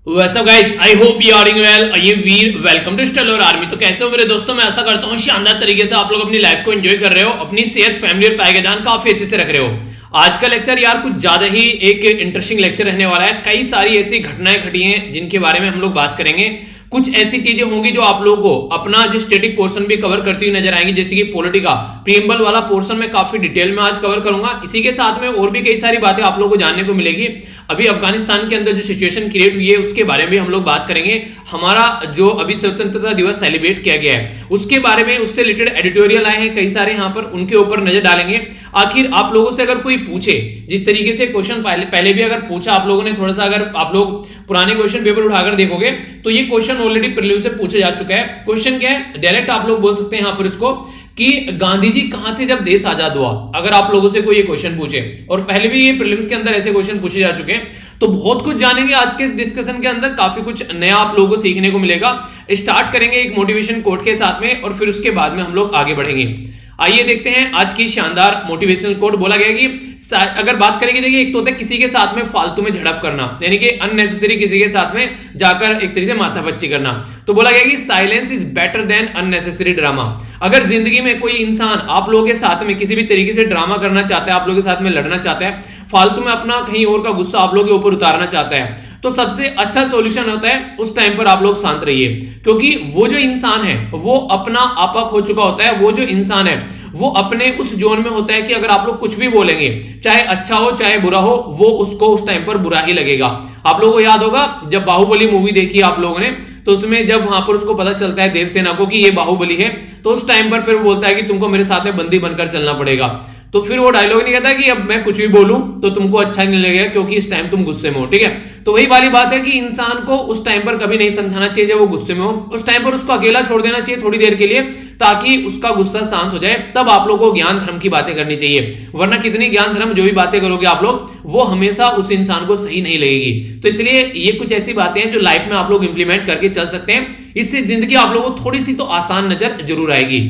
वैसा guys I hope you are doing well. ये वीर वेलकम टू स्टेलर आर्मी। तो कैसे हो मेरे दोस्तों, मैं आशा करता हूँ शानदार तरीके से आप लोग अपनी लाइफ को एंजॉय कर रहे हो, अपनी सेहत, फैमिली और पायदान काफी अच्छे से रख रहे हो। आज का लेक्चर यार कुछ ज्यादा ही एक इंटरेस्टिंग लेक्चर रहने वाला है। कई सारी ऐसी घटनाएं घटी हैं जिनके बारे में हम लोग बात करेंगे। कुछ ऐसी चीजें होंगी जो आप लोगों को अपना जो स्टैटिक पोर्शन भी कवर करती हुई नजर आएंगी, जैसे कि पॉलिटी का प्रीएम्बल वाला पोर्शन में काफी डिटेल में आज कवर करूंगा। इसी के साथ में और भी कई सारी बातें आप लोगों को जानने को मिलेगी। अभी अफगानिस्तान के अंदर जो सिचुएशन क्रिएट हुई है उसके बारे में भी हम लोग बात करेंगे। हमारा जो अभी स्वतंत्रता दिवस सेलिब्रेट किया गया है उसके बारे में, उससे रिलेटेड एडिटोरियल आए हैं कई सारे, यहाँ पर उनके ऊपर नजर डालेंगे। आखिर आप लोगों से अगर कोई पूछे, जिस तरीके से क्वेश्चन पहले भी अगर पूछा आप लोगों ने, थोड़ा सा अगर आप लोग पुराने क्वेश्चन पेपर उठाकर देखोगे तो ये क्वेश्चन ऑलरेडी प्रीलिम से पूछा जा चुका है। क्वेश्चन क्या है, डायरेक्ट आप लोग बोल सकते हैं यहाँ पर इसको कि गांधी जी कहां थे जब देश आजाद हुआ। अगर आप लोगों से कोई ये क्वेश्चन पूछे, और पहले भी ये प्रीलिम्स के अंदर ऐसे क्वेश्चन पूछे जा चुके हैं, तो बहुत कुछ जानेंगे आज के इस डिस्कशन के अंदर। काफी कुछ नया आप लोगों को सीखने को मिलेगा। स्टार्ट करेंगे एक मोटिवेशन कोट के साथ में और फिर उसके बाद में हम लोग आगे बढ़ेंगे। आइए देखते हैं आज की शानदार मोटिवेशनल कोट। बोला गया कि अगर बात करेंगे, देखिए एक तो होता है किसी के साथ में फालतू में झड़प करना, यानी कि अननेसेसरी किसी के साथ में जाकर एक तरीके से माथापच्ची करना। तो बोला गया कि silence is better than unnecessary drama. अगर जिंदगी में कोई इंसान आप लोगों के साथ में किसी भी तरीके से ड्रामा करना चाहता है, आप लोगों के साथ में लड़ना चाहता है, फालतू में अपना कहीं और का गुस्सा आप लोगों के ऊपर उतारना चाहता है, तो सबसे अच्छा सॉल्यूशन होता है उस टाइम पर आप लोग शांत रहिए। क्योंकि वो जो इंसान है वो अपना आपा खो चुका होता है। वो जो इंसान है वो अपने उस जोन में होता है कि अगर आप लोग कुछ भी बोलेंगे, चाहे अच्छा हो चाहे बुरा हो, वो उसको उस टाइम पर बुरा ही लगेगा। आप लोगों को याद होगा जब बाहुबली मूवी देखी आप लोगों ने, तो उसमें जब वहां पर उसको पता चलता है देवसेना को कि ये बाहुबली है, तो उस टाइम पर फिर वो बोलता है कि तुमको मेरे साथ में बंदी बनकर चलना पड़ेगा। तो फिर वो डायलॉग नहीं कहता कि अब मैं कुछ भी बोलूं तो तुमको अच्छा नहीं लगेगा क्योंकि इस टाइम तुम गुस्से में हो। ठीक है, तो वही वाली बात है कि इंसान को उस टाइम पर कभी नहीं समझाना चाहिए जब वो गुस्से में हो। उस टाइम पर उसको अकेला छोड़ देना चाहिए थोड़ी देर के लिए, ताकि उसका गुस्सा शांत हो जाए। तब आप लोगों को ज्ञान धर्म की बातें करनी चाहिए, वरना कितनी ज्ञान धर्म जो भी बातें करोगे आप लोग, वो हमेशा उस इंसान को सही नहीं लगेगी। तो इसलिए ये कुछ ऐसी बातें हैं जो लाइफ में आप लोग इंप्लीमेंट करके चल सकते हैं। इससे जिंदगी आप लोगों को थोड़ी सी तो आसान नजर जरूर आएगी।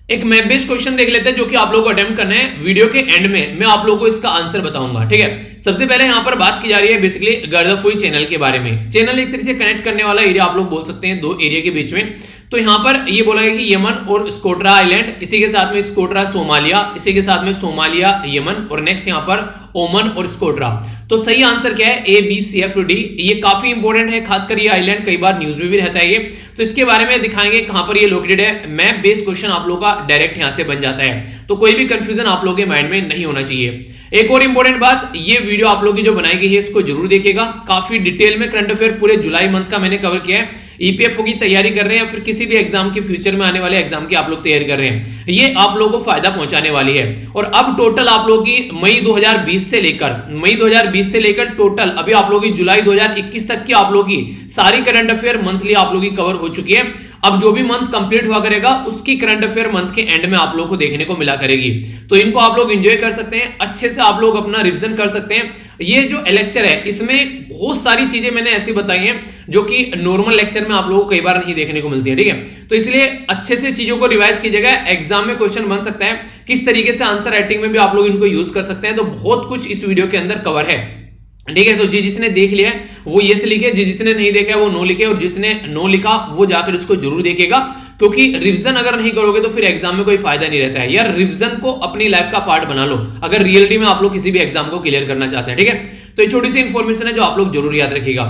एक मैप बेस्ड क्वेश्चन देख लेते हैं जो कि आप लोगों को अटेम्प्ट करना है। वीडियो के एंड में मैं आप लोगों को इसका आंसर बताऊंगा। ठीक है, सबसे पहले यहां पर बात की जा रही है बेसिकली गर्दफुई चैनल के बारे में। चैनल एक तरीके से कनेक्ट करने वाला एरिया आप लोग बोल सकते हैं दो एरिया के बीच में। तो यहां पर ये बोला गया कि यमन और स्कोट्रा आइलैंड, इसी के साथ में स्कोट्रा सोमालिया, इसी के साथ में सोमालिया यमन, और नेक्स्ट यहां पर ओमन और स्कोट्रा। तो सही आंसर क्या है, A B C F D. ये काफी इंपॉर्टेंट है, खासकर ये आइलैंड कई बार न्यूज में भी रहता है ये। तो इसके बारे में दिखाएंगे कहां पर ये लोकेटेड है। मैप बेस्ड क्वेश्चन आप लोगों का डायरेक्ट यहां से बन जाता है, तो कोई भी कंफ्यूजन आप लोगों के माइंड में नहीं होना चाहिए। एक और इंपॉर्टेंट बात, ये वीडियो आप लोगों की जो बनाई गई है इसको जरूर देखिएगा। काफी डिटेल में करंट अफेयर पूरे जुलाई मंथ का मैंने कवर किया है। ईपीएफओ की तैयारी कर रहे हैं या फिर किसी भी एग्जाम के फ्यूचर में आने वाले एग्जाम की आप लोग तैयारी कर रहे हैं, ये आप लोगों को फायदा पहुंचाने वाली है। और अब टोटल आप लोगों की मई 2020 से लेकर टोटल अभी आप लोगों की जुलाई 2021 तक की आप लोगों की सारी करंट अफेयर मंथली आप लोगों की कवर हो चुकी है। अब जो भी मंथ कंप्लीट हुआ करेगा उसकी करंट अफेयर मंथ के एंड में आप लोगों को देखने को मिला करेगी। तो इनको आप लोग एंजॉय कर सकते हैं, अच्छे से आप लोग अपना रिवीजन कर सकते हैं। ये जो लेक्चर है इसमें बहुत सारी चीजें मैंने ऐसी बताई हैं जो कि नॉर्मल लेक्चर में आप लोगों को कई बार नहीं देखने को मिलती है। ठीक है, तो इसलिए अच्छे से चीजों को रिवाइज कीजिएगा। एग्जाम में क्वेश्चन बन सकता है, किस तरीके से आंसर राइटिंग में भी आप लोग इनको यूज कर सकते हैं। तो बहुत कुछ इस वीडियो के अंदर कवर है। ठीक है, तो जिसने देख लिया वो यस लिखे, जिसने नहीं देखा वो नो लिखे, और जिसने नो लिखा वो जाकर इसको जरूर देखेगा। क्योंकि रिवीजन अगर नहीं करोगे तो फिर एग्जाम में कोई फायदा नहीं रहता है यार। रिवीजन को अपनी लाइफ का पार्ट बना लो अगर रियलिटी में आप लोग किसी भी एग्जाम को क्लियर करना चाहते हैं। ठीक है, तो ये छोटी सी इंफॉर्मेशन है जो आप लोग जरूर याद रखिएगा।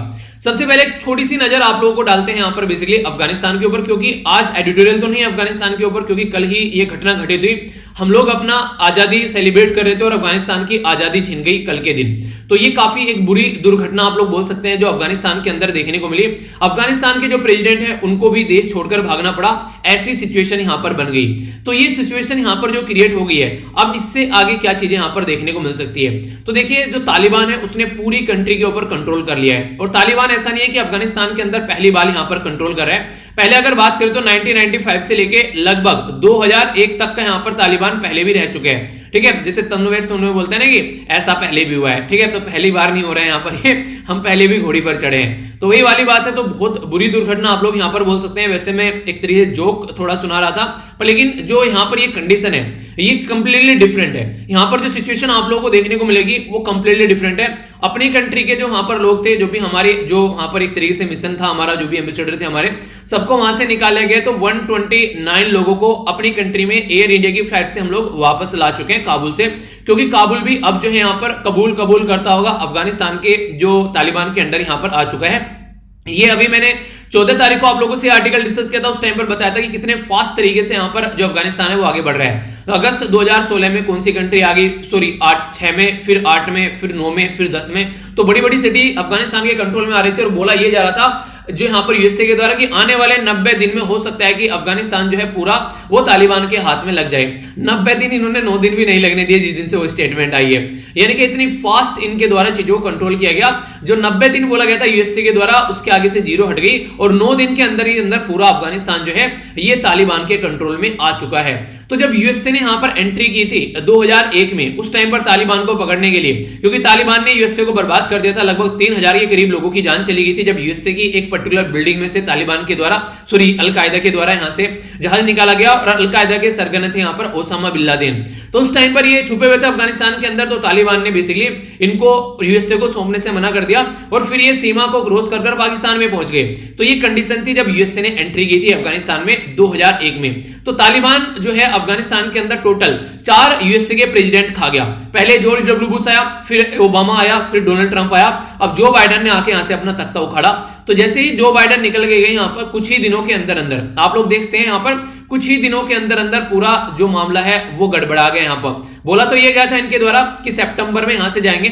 सबसे पहले एक छोटी सी नजर आप लोगों को डालते हैं यहाँ पर बेसिकली अफगानिस्तान के ऊपर, क्योंकि आज एडिटोरियल तो नहीं है अफगानिस्तान के ऊपर, क्योंकि कल ही ये घटना घटी थी। हम लोग अपना आजादी सेलिब्रेट कर रहे थे और अफगानिस्तान की आजादी छिन गई कल के दिन। तो ये काफी एक बुरी दुर्घटना आप लोग बोल सकते हैं जो अफगानिस्तान के अंदर देखने को मिली। अफगानिस्तान के जो प्रेसिडेंट है उनको भी देश छोड़कर भागना पड़ा, ऐसी सिचुएशन यहां पर बन गई। तो ये सिचुएशन यहां पर जो क्रिएट हो गई है, अब इससे आगे क्या चीजें यहां पर देखने को मिल सकती है। तो देखिए, जो तालिबान है उसने पूरी कंट्री के ऊपर कंट्रोल कर लिया है। और तालिबान ऐसा नहीं है कि अफगानिस्तान के अंदर पहली बार यहां पर कंट्रोल कर रहा है। पहले अगर बात करें तो 1995 से लेके लगभग 2001 तक का यहां पर तालिबान पहले भी रह चुके हैं। ठीक है, जैसे तनुवेर सोनू बोलते हैं ना कि ऐसा पहले भी हुआ है। ठीक है, तो पहली बार नहीं हो रहा है यहाँ पर, ये हम पहले भी घोड़ी पर चढ़े हैं। तो वही वाली बात है। तो बहुत बुरी दुर्घटना आप लोग यहाँ पर बोल सकते हैं। वैसे मैं एक तरीके से जोक थोड़ा सुना रहा था, पर लेकिन जो यहाँ पर ये कंडीशन है ये कंप्लीटली डिफरेंट है। यहाँ पर जो सिचुएशन आप लोगों को देखने को मिलेगी वो कंप्लीटली डिफरेंट है। अपनी कंट्री के जो वहां पर लोग थे, जो भी हमारे जो वहां पर एक तरीके से मिशन था हमारा, जो भी एम्बेसडर थे हमारे, सबको वहां से निकाले गए। तो 129 लोगों को अपनी कंट्री में एयर इंडिया की फ्लाइट से हम लोग वापस ला चुके हैं काबुल से, क्योंकि काबुल भी अब जो है यहां पर कबूल करता होगा, अफगानिस्तान के जो तालिबान के अंडर यहां पर आ चुका है। ये अभी मैंने 14 तारीख को आप लोगों से आर्टिकल डिस्कस किया था, उस टाइम पर बताया था कि कितने फास्ट तरीके से यहां पर जो अफगानिस्तान है वो आगे बढ़ रहा है। तो अगस्त 2016 में कौन सी कंट्री आ गई, सॉरी 6 में, फिर 8 में, फिर 9 में, फिर 10 में, तो बड़ी बड़ी सिटी अफगानिस्तान के कंट्रोल में आ रही थी। और बोला यह जा रहा था जो यहां पर यूएसए के द्वारा कि आने वाले 90 दिन में हो सकता है कि अफगानिस्तान जो है पूरा वो तालिबान के हाथ में लग जाए। 90 दिन, इन्होंने 9 दिन भी नहीं लगने दिए जिस दिन से वो स्टेटमेंट आई है, यानी कि इतनी फास्ट इनके द्वारा चीजों को कंट्रोल किया गया। जो 90 दिन बोला गया था यूएसए के द्वारा, उसके आगे से 0 हट गई और 9 दिन के अंदर ही अंदर पूरा अफगानिस्तान जो है ये तालिबान के कंट्रोल में आ चुका है। तो जब यूएसए ने यहां पर एंट्री की थी 2001 में, उस टाइम पर तालिबान को पकड़ने के लिए, क्योंकि तालिबान ने यूएसए को बर्बाद कर दिया था, लगभग 3000 के करीब लोगों की जान चली गई थी जब यूएसए की एक पर्टिकुलर बिल्डिंग में से तालिबान के द्वारा, सॉरी अलकायदा के द्वारा यहां से जहाज निकाला गया और अलकायदा के सरगना थे यहां पर ओसामा बिन लादेन। तो उस टाइम पर ये छुपे हुए थे अफगानिस्तान के अंदर, तो तालिबान ने बेसिकली इनको यूएसए को सौंपने से मना कर दिया और फिर ये सीमा को क्रॉस कर पाकिस्तान में पहुंच गए। तो ये कंडीशन थी जब यूएसए ने एंट्री की थी अफगानिस्तान में 2001 में। तो तालिबान जो है अफगानिस्तान के अंदर टोटल 4 यूएसए के प्रेसिडेंट खा गया। पहले जॉर्ज डब्ल्यू बुश आया, फिर ओबामा आया, फिर डोनाल्ड ट्रंप आया, अब जो बाइडेन ने आके यहां से अपना तख्ता उखाड़ा। तो जैसे ही जो बाइडेन निकल गए यहां पर कुछ ही दिनों के अंदर अंदर आप लोग देखते हैं यहां पर कुछ ही दिनों के अंदर अंदर पूरा जो मामला है वो गड़बड़ा गया। यहां पर बोला तो ये गया था इनके द्वारा कि सितंबर में यहां से जाएंगे,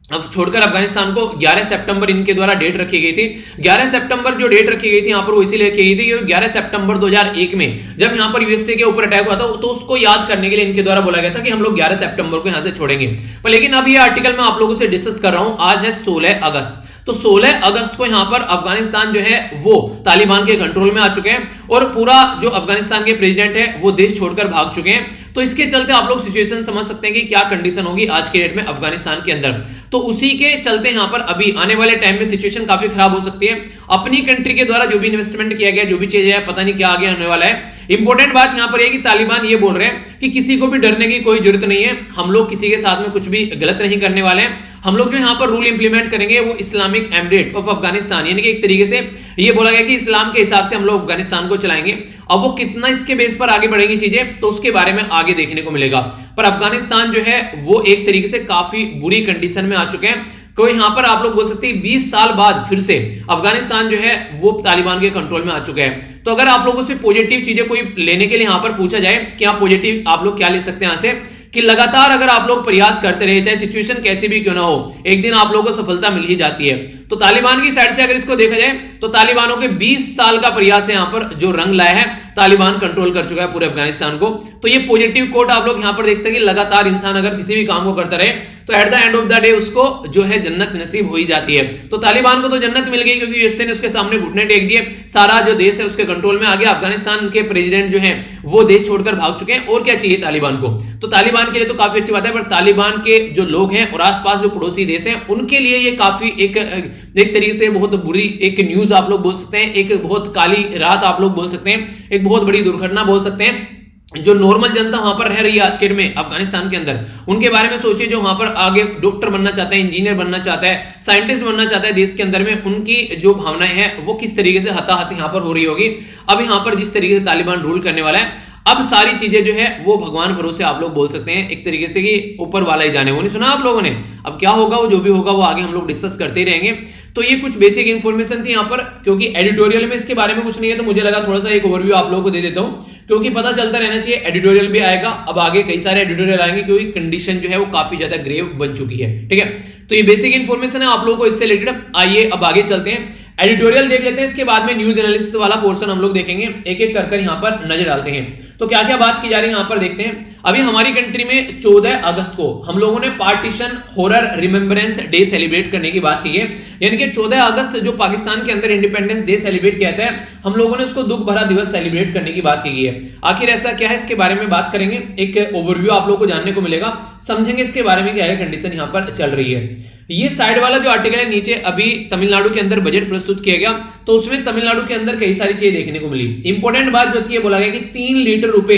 अब छोड़कर अफगानिस्तान को 11 सितंबर इनके द्वारा डेट रखी गई थी। 11 सितंबर जो डेट रखी गई थी यहां पर वो इसीलिए रखी गई थी कि 11 सितंबर 2001 में जब यहां पर यूएसए के ऊपर अटैक हुआ था, तो उसको याद करने के लिए इनके द्वारा बोला गया था कि हम लोग 11 सितंबर को यहां से छोड़ेंगे। पर लेकिन अब ये आर्टिकल मैं आप लोगों से डिस्कस कर रहा हूं, आज है 16 अगस्त। तो 16 अगस्त को यहां पर अफगानिस्तान जो है वो तालिबान के कंट्रोल में आ चुके हैं और पूरा जो अफगानिस्तान के प्रेसिडेंट है वो देश छोड़कर भाग चुके हैं। तो इसके चलते आप लोग सिचुएशन समझ सकते हैं कि क्या कंडीशन होगी आज के डेट में अफगानिस्तान के अंदर। तो उसी के चलते यहां पर अभी आने वाले टाइम में सिचुएशन काफी खराब हो सकती है। अपनी कंट्री के द्वारा जो भी इन्वेस्टमेंट किया गया, जो भी चीज है, पता नहीं क्या आगे आने वाला है। इंपॉर्टेंट बात यहां पर है कि तालिबान ये बोल रहे हैं कि किसी को भी डरने की कोई जरूरत नहीं है, हम लोग किसी के साथ में कुछ भी गलत नहीं करने वाले हैं। हम लोग जो यहां पर रूल इंप्लीमेंट करेंगे वो इस्लामिक एमिरेट ऑफ अफगानिस्तान, यानी कि एक तरीके से ये बोला गया कि इस्लाम के हिसाब से हम लोग अफगानिस्तान को चलाएंगे। अब वो कितना इसके बेस पर आगे बढ़ेगी चीजें तो उसके बारे में आगे देखने को मिलेगा। पर अफगानिस्तान जो है वो एक तरीके से काफी बुरी कंडीशन में आ चुके हैं। तो यहां पर आप लोग बोल सकते हैं 20 साल बाद फिर से अफगानिस्तान जो है वो तालिबान के कंट्रोल में आ चुका है। तो अगर आप लोगों से पॉजिटिव चीजें कोई लेने के लिए यहां पर पूछा जाए कि आप पॉजिटिव आप लोग क्या ले सकते हैं यहां से, कि लगातार अगर आप लोग प्रयास करते रहे, चाहे सिचुएशन कैसी भी क्यों ना हो, एक दिन आप लोगों को सफलता मिल ही जाती है। तो तालिबान की साइड से अगर इसको देखा जाए तो तालिबानों के 20 साल का प्रयास है यहां पर जो रंग लाया है, तालिबान कंट्रोल कर चुका है पूरे अफगानिस्तान को। तो ये पॉजिटिव कोट आप लोग यहां पर देखते हैं कि लगातार इंसान अगर किसी भी काम को करता रहे तो at the end of the day उसको जो है जन्नत नसीब हो ही जाती है। तो तालिबान को तो जन्नत मिल गई क्योंकि यूएसए ने उसके सामने घुटने टेक दिए, सारा जो देश है उसके कंट्रोल में आ गया। अफगानिस्तान के प्रेसिडेंट जो है वो देश छोड़कर भाग चुके हैं, और क्या चाहिए तालिबान को। तो तालिबान के लिए तो काफी अच्छी बात है, पर तालिबान के जो लोग हैं और आसपास जो पड़ोसी देश हैं उनके लिए ये काफी एक तरीके से बहुत बुरी एक न्यूज आप लोग बोल सकते हैं, एक बहुत काली रात आप लोग बोल सकते हैं, एक बहुत बड़ी दुर्घटना बोल सकते हैं। जो नॉर्मल जनता वहां पर रह रही है आज के डेट में अफगानिस्तान के अंदर, उनके बारे में सोचिए। जो वहां पर आगे डॉक्टर बनना चाहता है, इंजीनियर बनना चाहता है, साइंटिस्ट बनना चाहता है देश के अंदर में, उनकी जो भावनाएं हैं वो किस तरीके से हताहत यहां पर हो रही होगी। अब यहां पर जिस तरीके से तालिबान रूल करने वाला है, अब सारी चीजें जो है वो भगवान भरोसे आप लोग बोल सकते हैं एक तरीके से कि ऊपर वाला ही जाने। वो नहीं सुना आप लोगों ने, अब क्या होगा वो जो भी होगा वो आगे हम लोग डिस्कस करते ही रहेंगे। तो ये कुछ बेसिक इंफॉर्मेशन थी यहाँ पर, क्योंकि एडिटोरियल में इसके बारे में कुछ नहीं है तो मुझे लगा थोड़ा सा एक ओवरव्यू आप लोगों को दे देता हूँ, क्योंकि पता चलता रहना चाहिए। एडिटोरियल भी आएगा, अब आगे कई सारे एडिटोरियल आएंगे क्योंकि कंडीशन जो है वो काफी ज्यादा ग्रेव बन चुकी है। ठीक है, तो ये बेसिक इंफॉर्मेशन है आप लोगों को इससे रिलेटेड। आइए अब आगे चलते हैं, एडिटोरियल देख लेते हैं, इसके बाद में न्यूज एनालिसिस वाला पोर्शन हम लोग देखेंगे, एक एक कर यहाँ पर नजर डालते हैं। तो क्या क्या बात की जा रही है यहाँ पर देखते हैं। अभी हमारी कंट्री में 14 अगस्त को हम लोगों ने partition horror remembrance day celebrate करने की बात की है, यानी कि 14 अगस्त जो पाकिस्तान के अंदर इंडिपेंडेंस डे सेलिब्रेट किया था, हम लोगों ने उसको दुख भरा दिवस सेलिब्रेट करने की बात की है। आखिर ऐसा क्या है इसके बारे में बात करेंगे, एक ओवरव्यू आप लोगों को जानने को मिलेगा, समझेंगे इसके बारे में क्या है कंडीशन यहाँ पर चल रही है। ये साइड वाला जो आर्टिकल है नीचे, अभी तमिलनाडु के अंदर बजट प्रस्तुत किया गया तो उसमें तमिलनाडु के अंदर कई सारी चीजें देखने को मिली। इंपॉर्टेंट बात जो थी बोला गया कि 3 लीटर रुपए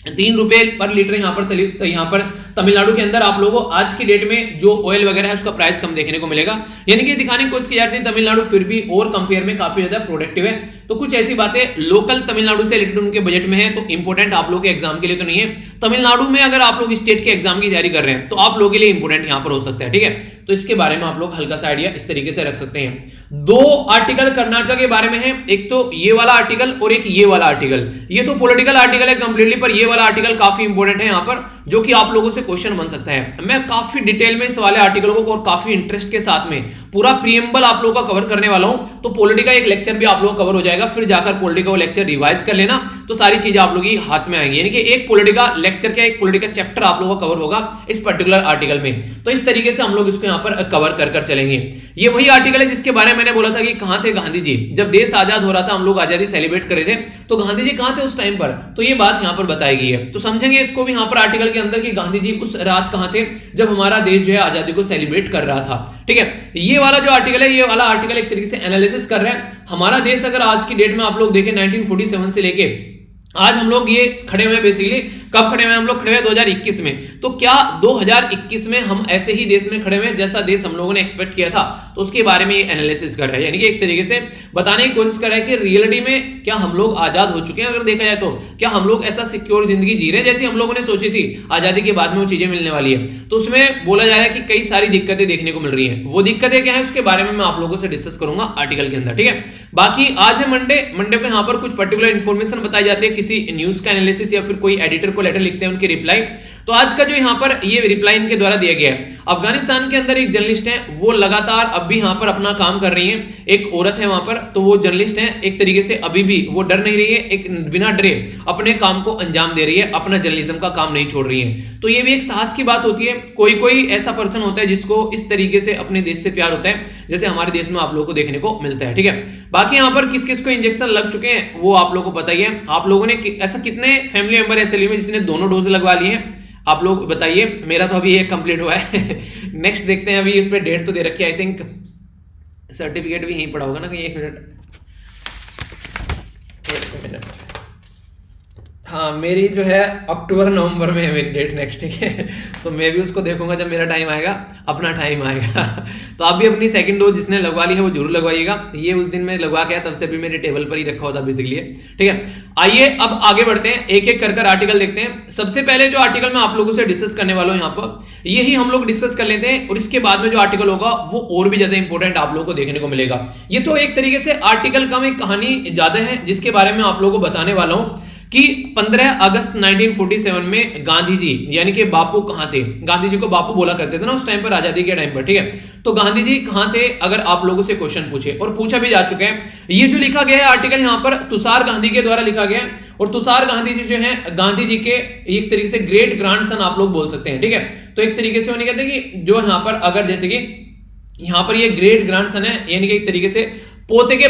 ₹3 पर लीटर यहाँ पर तमिलनाडु के अंदर आप लोगों को आज की डेट में जो ऑयल वगैरह है उसका प्राइस कम देखने को मिलेगा। यानी कि दिखाने की कोशिश की जाती है तमिलनाडु फिर भी और कंपेयर में काफी ज्यादा प्रोडक्टिव है। तो कुछ ऐसी बातें लोकल तमिलनाडु से रिलेटेड उनके बजट में है, तो इंपोर्टेंट आप लोग के एग्जाम के लिए तो नहीं है। तमिलनाडु में अगर आप लोग स्टेट के एग्जाम की तैयारी कर रहे हैं तो आप लोगों के लिए इंपोर्टेंट यहां पर हो सकता है, ठीक है। तो इसके बारे में आप लोग हल्का सा आइडिया इस तरीके से रख सकते हैं। 2 आर्टिकल कर्नाटक के बारे में है, एक तो ये वाला आर्टिकल और एक ये वाला आर्टिकल। ये तो पॉलिटिकल आर्टिकल है कंप्लीटली, पर ये वाला आर्टिकल काफी इंपॉर्टेंट है यहां पर, जो कि आप लोगों से क्वेश्चन बन सकता है। मैं काफी डिटेल में इस वाले आर्टिकल को और काफी इंटरेस्ट के साथ में पूरा प्रीएम्बल आप लोगों का कवर करने वाला हूं। तो पॉलिटी का एक लेक्चर भी आप लोगों का कवर हो जाएगा, फिर जाकर पॉलिटी का लेक्चर रिवाइज कर लेना, तो सारी चीजें आप लोगों की हाथ में आएंगी। यानी कि एक पॉलिटी का लेक्चर क्या, एक पॉलिटी का चैप्टर आप लोगों का कवर होगा इस पर्टिकुलर आर्टिकल में। तो इस तरीके से हम लोग इसको यहां पर कवर कर चलेंगे। ये वही आर्टिकल है जिसके बारे में मैंने बोला था कि कहां थे गांधी जी जब देश आजाद हो रहा था, हम लोग आजादी सेलिब्रेट कर रहे थे, तो गांधी जी कहां थे उस टाइम पर। तो ये बात यहां पर बताई गई है, तो समझेंगे इसको भी यहां पर आर्टिकल के अंदर कि गांधी जी उस रात कहां थे जब हमारा देश जो है आजादी को सेलिब्रेट कर रहा था, ठीक है। ये वाला जो आर्टिकल है, ये वाला आर्टिकल एक तरीके से एनालिसिस कर रहा है हमारा देश अगर आज की डेट में आप लोग देखें 1947 से लेके आज हम लोग ये खड़े हुए बेसिकली कब खड़े हुए हम लोग खड़े हुए 2021 में। तो क्या 2021 में हम ऐसे ही देश में खड़े हुए जैसा देश हम लोगों ने एक्सपेक्ट किया था, तो उसके बारे में ये एनालिसिस कर रहा है। यानी कि एक तरीके से बताने की कोशिश कर रहा है कि रियलिटी में क्या हम लोग आजाद हो चुके हैं, अगर देखा जाए तो क्या हम लोग ऐसा सिक्योर जिंदगी जी रहे हैं जैसी हम लोगों ने सोची थी आजादी के बाद में वो चीजें मिलने वाली है। तो उसमें बोला जा रहा है कि कई सारी दिक्कतें देखने को मिल रही है। वो दिक्कतें क्या है उसके बारे में मैं आप लोगों से डिस्कस करूंगा आर्टिकल के अंदर, ठीक है। बाकी आज है मंडे को यहाँ पर कुछ पर्टिकुलर इंफॉर्मेशन बताई जाती है, किसी न्यूज का एनालिसिस या फिर कोई एडिटर को लेटर लिखते हैं उनकी रिप्लाई। तो आज का जो यहां पर ये रिप्लाई इनके द्वारा दिया गया है, अफगानिस्तान के अंदर एक जर्नलिस्ट है, वो लगातार अब भी यहां पर अपना काम कर रही है। एक औरत है वहां पर, तो वो जर्नलिस्ट है, एक तरीके से अभी भी वो डर नहीं रही है, एक बिना डरे अपने काम को अंजाम दे रही है, अपना जर्नलिज्म का काम नहीं छोड़ रही है। तो ये भी एक साहस की बात होती है। कोई ऐसा पर्सन होता है जिसको इस तरीके से अपने देश से प्यार होता है, जैसे हमारे देश में आप लोगों को देखने को मिलता है, ठीक है। बाकी यहां पर किस किस को इंजेक्शन लग चुके हैं वो आप लोगों को पता ही है। आप लोगों ने ऐसा कितने फैमिली मेंबर ऐसे लिए जिसने दोनों डोज लगवा लिए हैं, आप लोग बताइए। मेरा तो अभी एक कंप्लीट हुआ है नेक्स्ट देखते हैं। अभी इस पे डेट तो दे रखी है, आई थिंक सर्टिफिकेट भी यहीं पड़ा होगा ना कहीं। एक मिनट, हाँ मेरी जो है अक्टूबर नवंबर में है मेरी डेट नेक्स्ट, ठीक है। तो मैं भी उसको देखूंगा जब मेरा टाइम आएगा, अपना टाइम आएगा तो आप भी अपनी सेकंड डोज जिसने लगवा ली है वो जरूर लगवाइएगा। ये उस दिन मैं लगवा गया, तब से भी मेरे टेबल पर ही रखा होता बेसिकली, ठीक है। आइए अब आगे बढ़ते हैं, एक एक कर आर्टिकल देखते हैं। सबसे पहले जो आर्टिकल मैं आप लोगों से डिस्कस करने वाला हूं यहाँ पर, यही हम लोग डिस्कस कर लेते हैं, और इसके बाद में जो आर्टिकल होगा वो और भी ज्यादा इंपॉर्टेंट आप लोगों को देखने को मिलेगा। ये तो एक तरीके से आर्टिकल कम एक कहानी ज्यादा है, जिसके बारे में आप लोगों को बताने वाला हूं कि 15 अगस्त 1947 में गांधी जी यानी कि बापू कहां थे। गांधी जी को बापू बोला करते थे ना उस टाइम पर, आजादी के टाइम पर, ठीक है। तो गांधी जी कहां थे अगर आप लोगों से क्वेश्चन पूछे, और पूछा भी जा चुका है। ये जो लिखा गया है आर्टिकल यहां पर तुषार गांधी के द्वारा लिखा गया है, और तुषार गांधी जी जो है गांधी जी के एक तरीके से ग्रेट ग्रैंडसन आप लोग बोल सकते हैं, ठीक है। तो एक तरीके से कहते हैं कि जो यहां पर अगर जैसे कि यहां पर ये ग्रेट ग्रैंडसन है, यानी कि एक तरीके से पोते के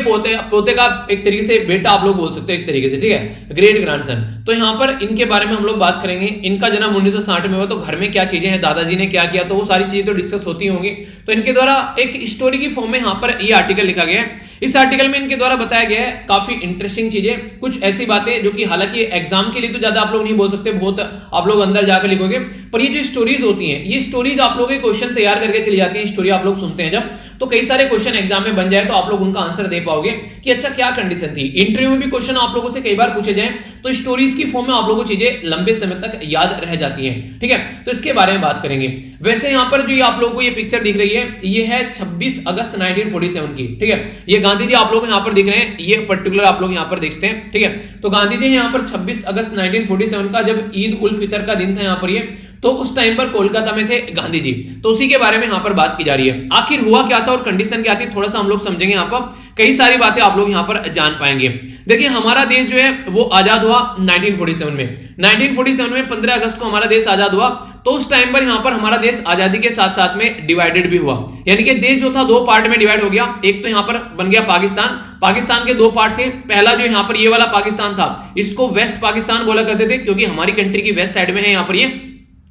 पोते का एक तरीके से बेटा आप लोग बोल सकते हो एक तरीके से, ठीक है, ग्रेट ग्रैंडसन। तो यहां पर इनके बारे में हम लोग बात करेंगे। इनका जन्म 1960 में हुआ, तो घर में क्या चीजें हैं, दादाजी ने क्या किया, तो वो सारी चीजें तो डिस्कस होती होंगी। तो इनके द्वारा एक स्टोरी की फॉर्म में यहां पर ये आर्टिकल लिखा गया है। इस आर्टिकल में इनके द्वारा बताया गया है काफी इंटरेस्टिंग चीजें, कुछ ऐसी बातें जो कि हालांकि एग्जाम के लिए तो ज्यादा आप लोग नहीं बोल सकते, बहुत आप लोग अंदर जाकर लिखोगे, पर ये जो स्टोरीज होती हैं, ये स्टोरीज आप लोगों के क्वेश्चन तैयार करके चली जाती है। स्टोरी आप लोग सुनते हैं जब, तो कई सारे क्वेश्चन एग्जाम में बन जाए तो आप लोग उनका आंसर दे पाओगे कि अच्छा क्या कंडीशन थी। इंटरव्यू में भी क्वेश्चन आप लोगों से कई बार पूछे जाएं, तो स्टोरीज की फॉर्म में आप लोगों को चीजें लंबे समय तक याद रह जाती हैं, ठीक है। तो इसके बारे में बात करेंगे। वैसे यहां पर जो ये आप लोगों को ये पिक्चर दिख रही है, ये है 26 अगस्त 1947 की, ठीक है। ये गांधी जी आप लोग यहां पर दिख रहे हैं, ये पर्टिकुलर आप लोग यहां पर देखते हैं, ठीक है। तो गांधी जी यहां पर 26 अगस्त 1947 का जब ईद उल फितर का दिन था यहां पर, ये तो उस टाइम पर कोलकाता में थे गांधी जी, तो उसी के बारे में यहां पर बात की जा रही है। आखिर हुआ क्या था और कंडीशन क्या थी, थोड़ा सा हम लोग समझेंगे। यहां पर कई सारी बातें आप लोग यहां पर जान पाएंगे। देखिए हमारा देश जो है वो आजाद हुआ 1947 में। 1947 में 15 अगस्त को हमारा देश आजाद हुआ, तो उस टाइम पर यहां पर हमारा देश आजादी के साथ साथ में डिवाइडेड भी हुआ, यानी कि देश जो था दो पार्ट में डिवाइड हो गया। एक तो यहां पर बन गया पाकिस्तान, पाकिस्तान के दो पार्ट थे। पहला जो यहां पर ये वाला पाकिस्तान था, इसको वेस्ट पाकिस्तान बोला करते थे, क्योंकि हमारी कंट्री की वेस्ट साइड में है यहां पर ये,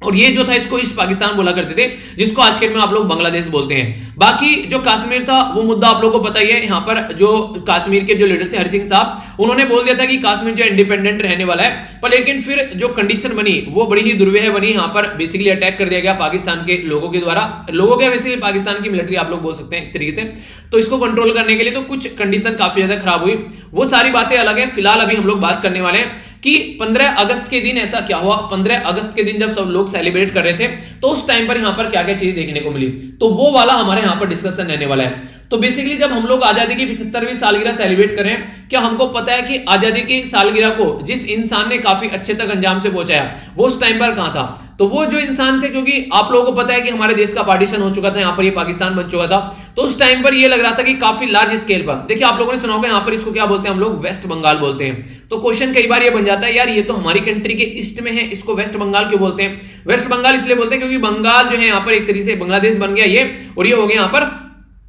और ये जो था इसको ईस्ट पाकिस्तान बोला करते थे, जिसको आज के में आप लोग बांग्लादेश बोलते हैं। बाकी जो कश्मीर था वो मुद्दा आप लोगों को पता ही है। यहाँ पर जो कश्मीर के जो लीडर थे हरि सिंह साहब, उन्होंने बोल दिया था कि कश्मीर जो इंडिपेंडेंट रहने वाला है, पर लेकिन फिर जो कंडीशन बनी वो बड़ी ही दुर्व्यह बनी। यहाँ पर बेसिकली अटैक कर दिया गया पाकिस्तान के लोगों के द्वारा, लोगों के बेसिकली पाकिस्तान की मिलिट्री आप लोग बोल सकते हैं एक तरीके से। तो इसको कंट्रोल करने के लिए तो कुछ कंडीशन काफी ज्यादा खराब हुई, वो सारी बातें अलग है। फिलहाल अभी हम लोग बात करने वाले हैं कि 15 अगस्त के दिन ऐसा क्या हुआ। 15 अगस्त के दिन जब सब लोग सेलिब्रेट कर रहे थे तो उस टाइम पर यहाँ पर क्या क्या चीजें देखने को मिली, तो वो वाला हमारे यहाँ पर डिस्कशन रहने वाला है। तो बेसिकली जब हम लोग आजादी की 75वीं सालगिरह सेलिब्रेट करें, क्या हमको पता है कि आजादी की सालगिरह को जिस इंसान ने काफी अच्छे तक अंजाम से पहुंचाया वो उस टाइम पर कहां था? तो वो जो इंसान थे, क्योंकि आप लोगों को पता है कि हमारे देश का पार्टीशन हो चुका था, यहाँ पर ये पाकिस्तान बन चुका था, तो उस टाइम पर ये लग रहा था कि काफी लार्ज स्केल पर, देखिए आप लोगों ने सुना होगा यहाँ पर इसको क्या बोलते हैं हम लोग, वेस्ट बंगाल बोलते हैं। तो क्वेश्चन कई बार ये बन जाता है यार ये तो हमारी कंट्री के ईस्ट में है, इसको वेस्ट बंगाल क्यों बोलते हैं? वेस्ट बंगाल इसलिए बोलते हैं क्योंकि बंगाल जो है यहाँ पर एक तरीके से बांग्लादेश बन गया ये, और ये हो गया यहाँ पर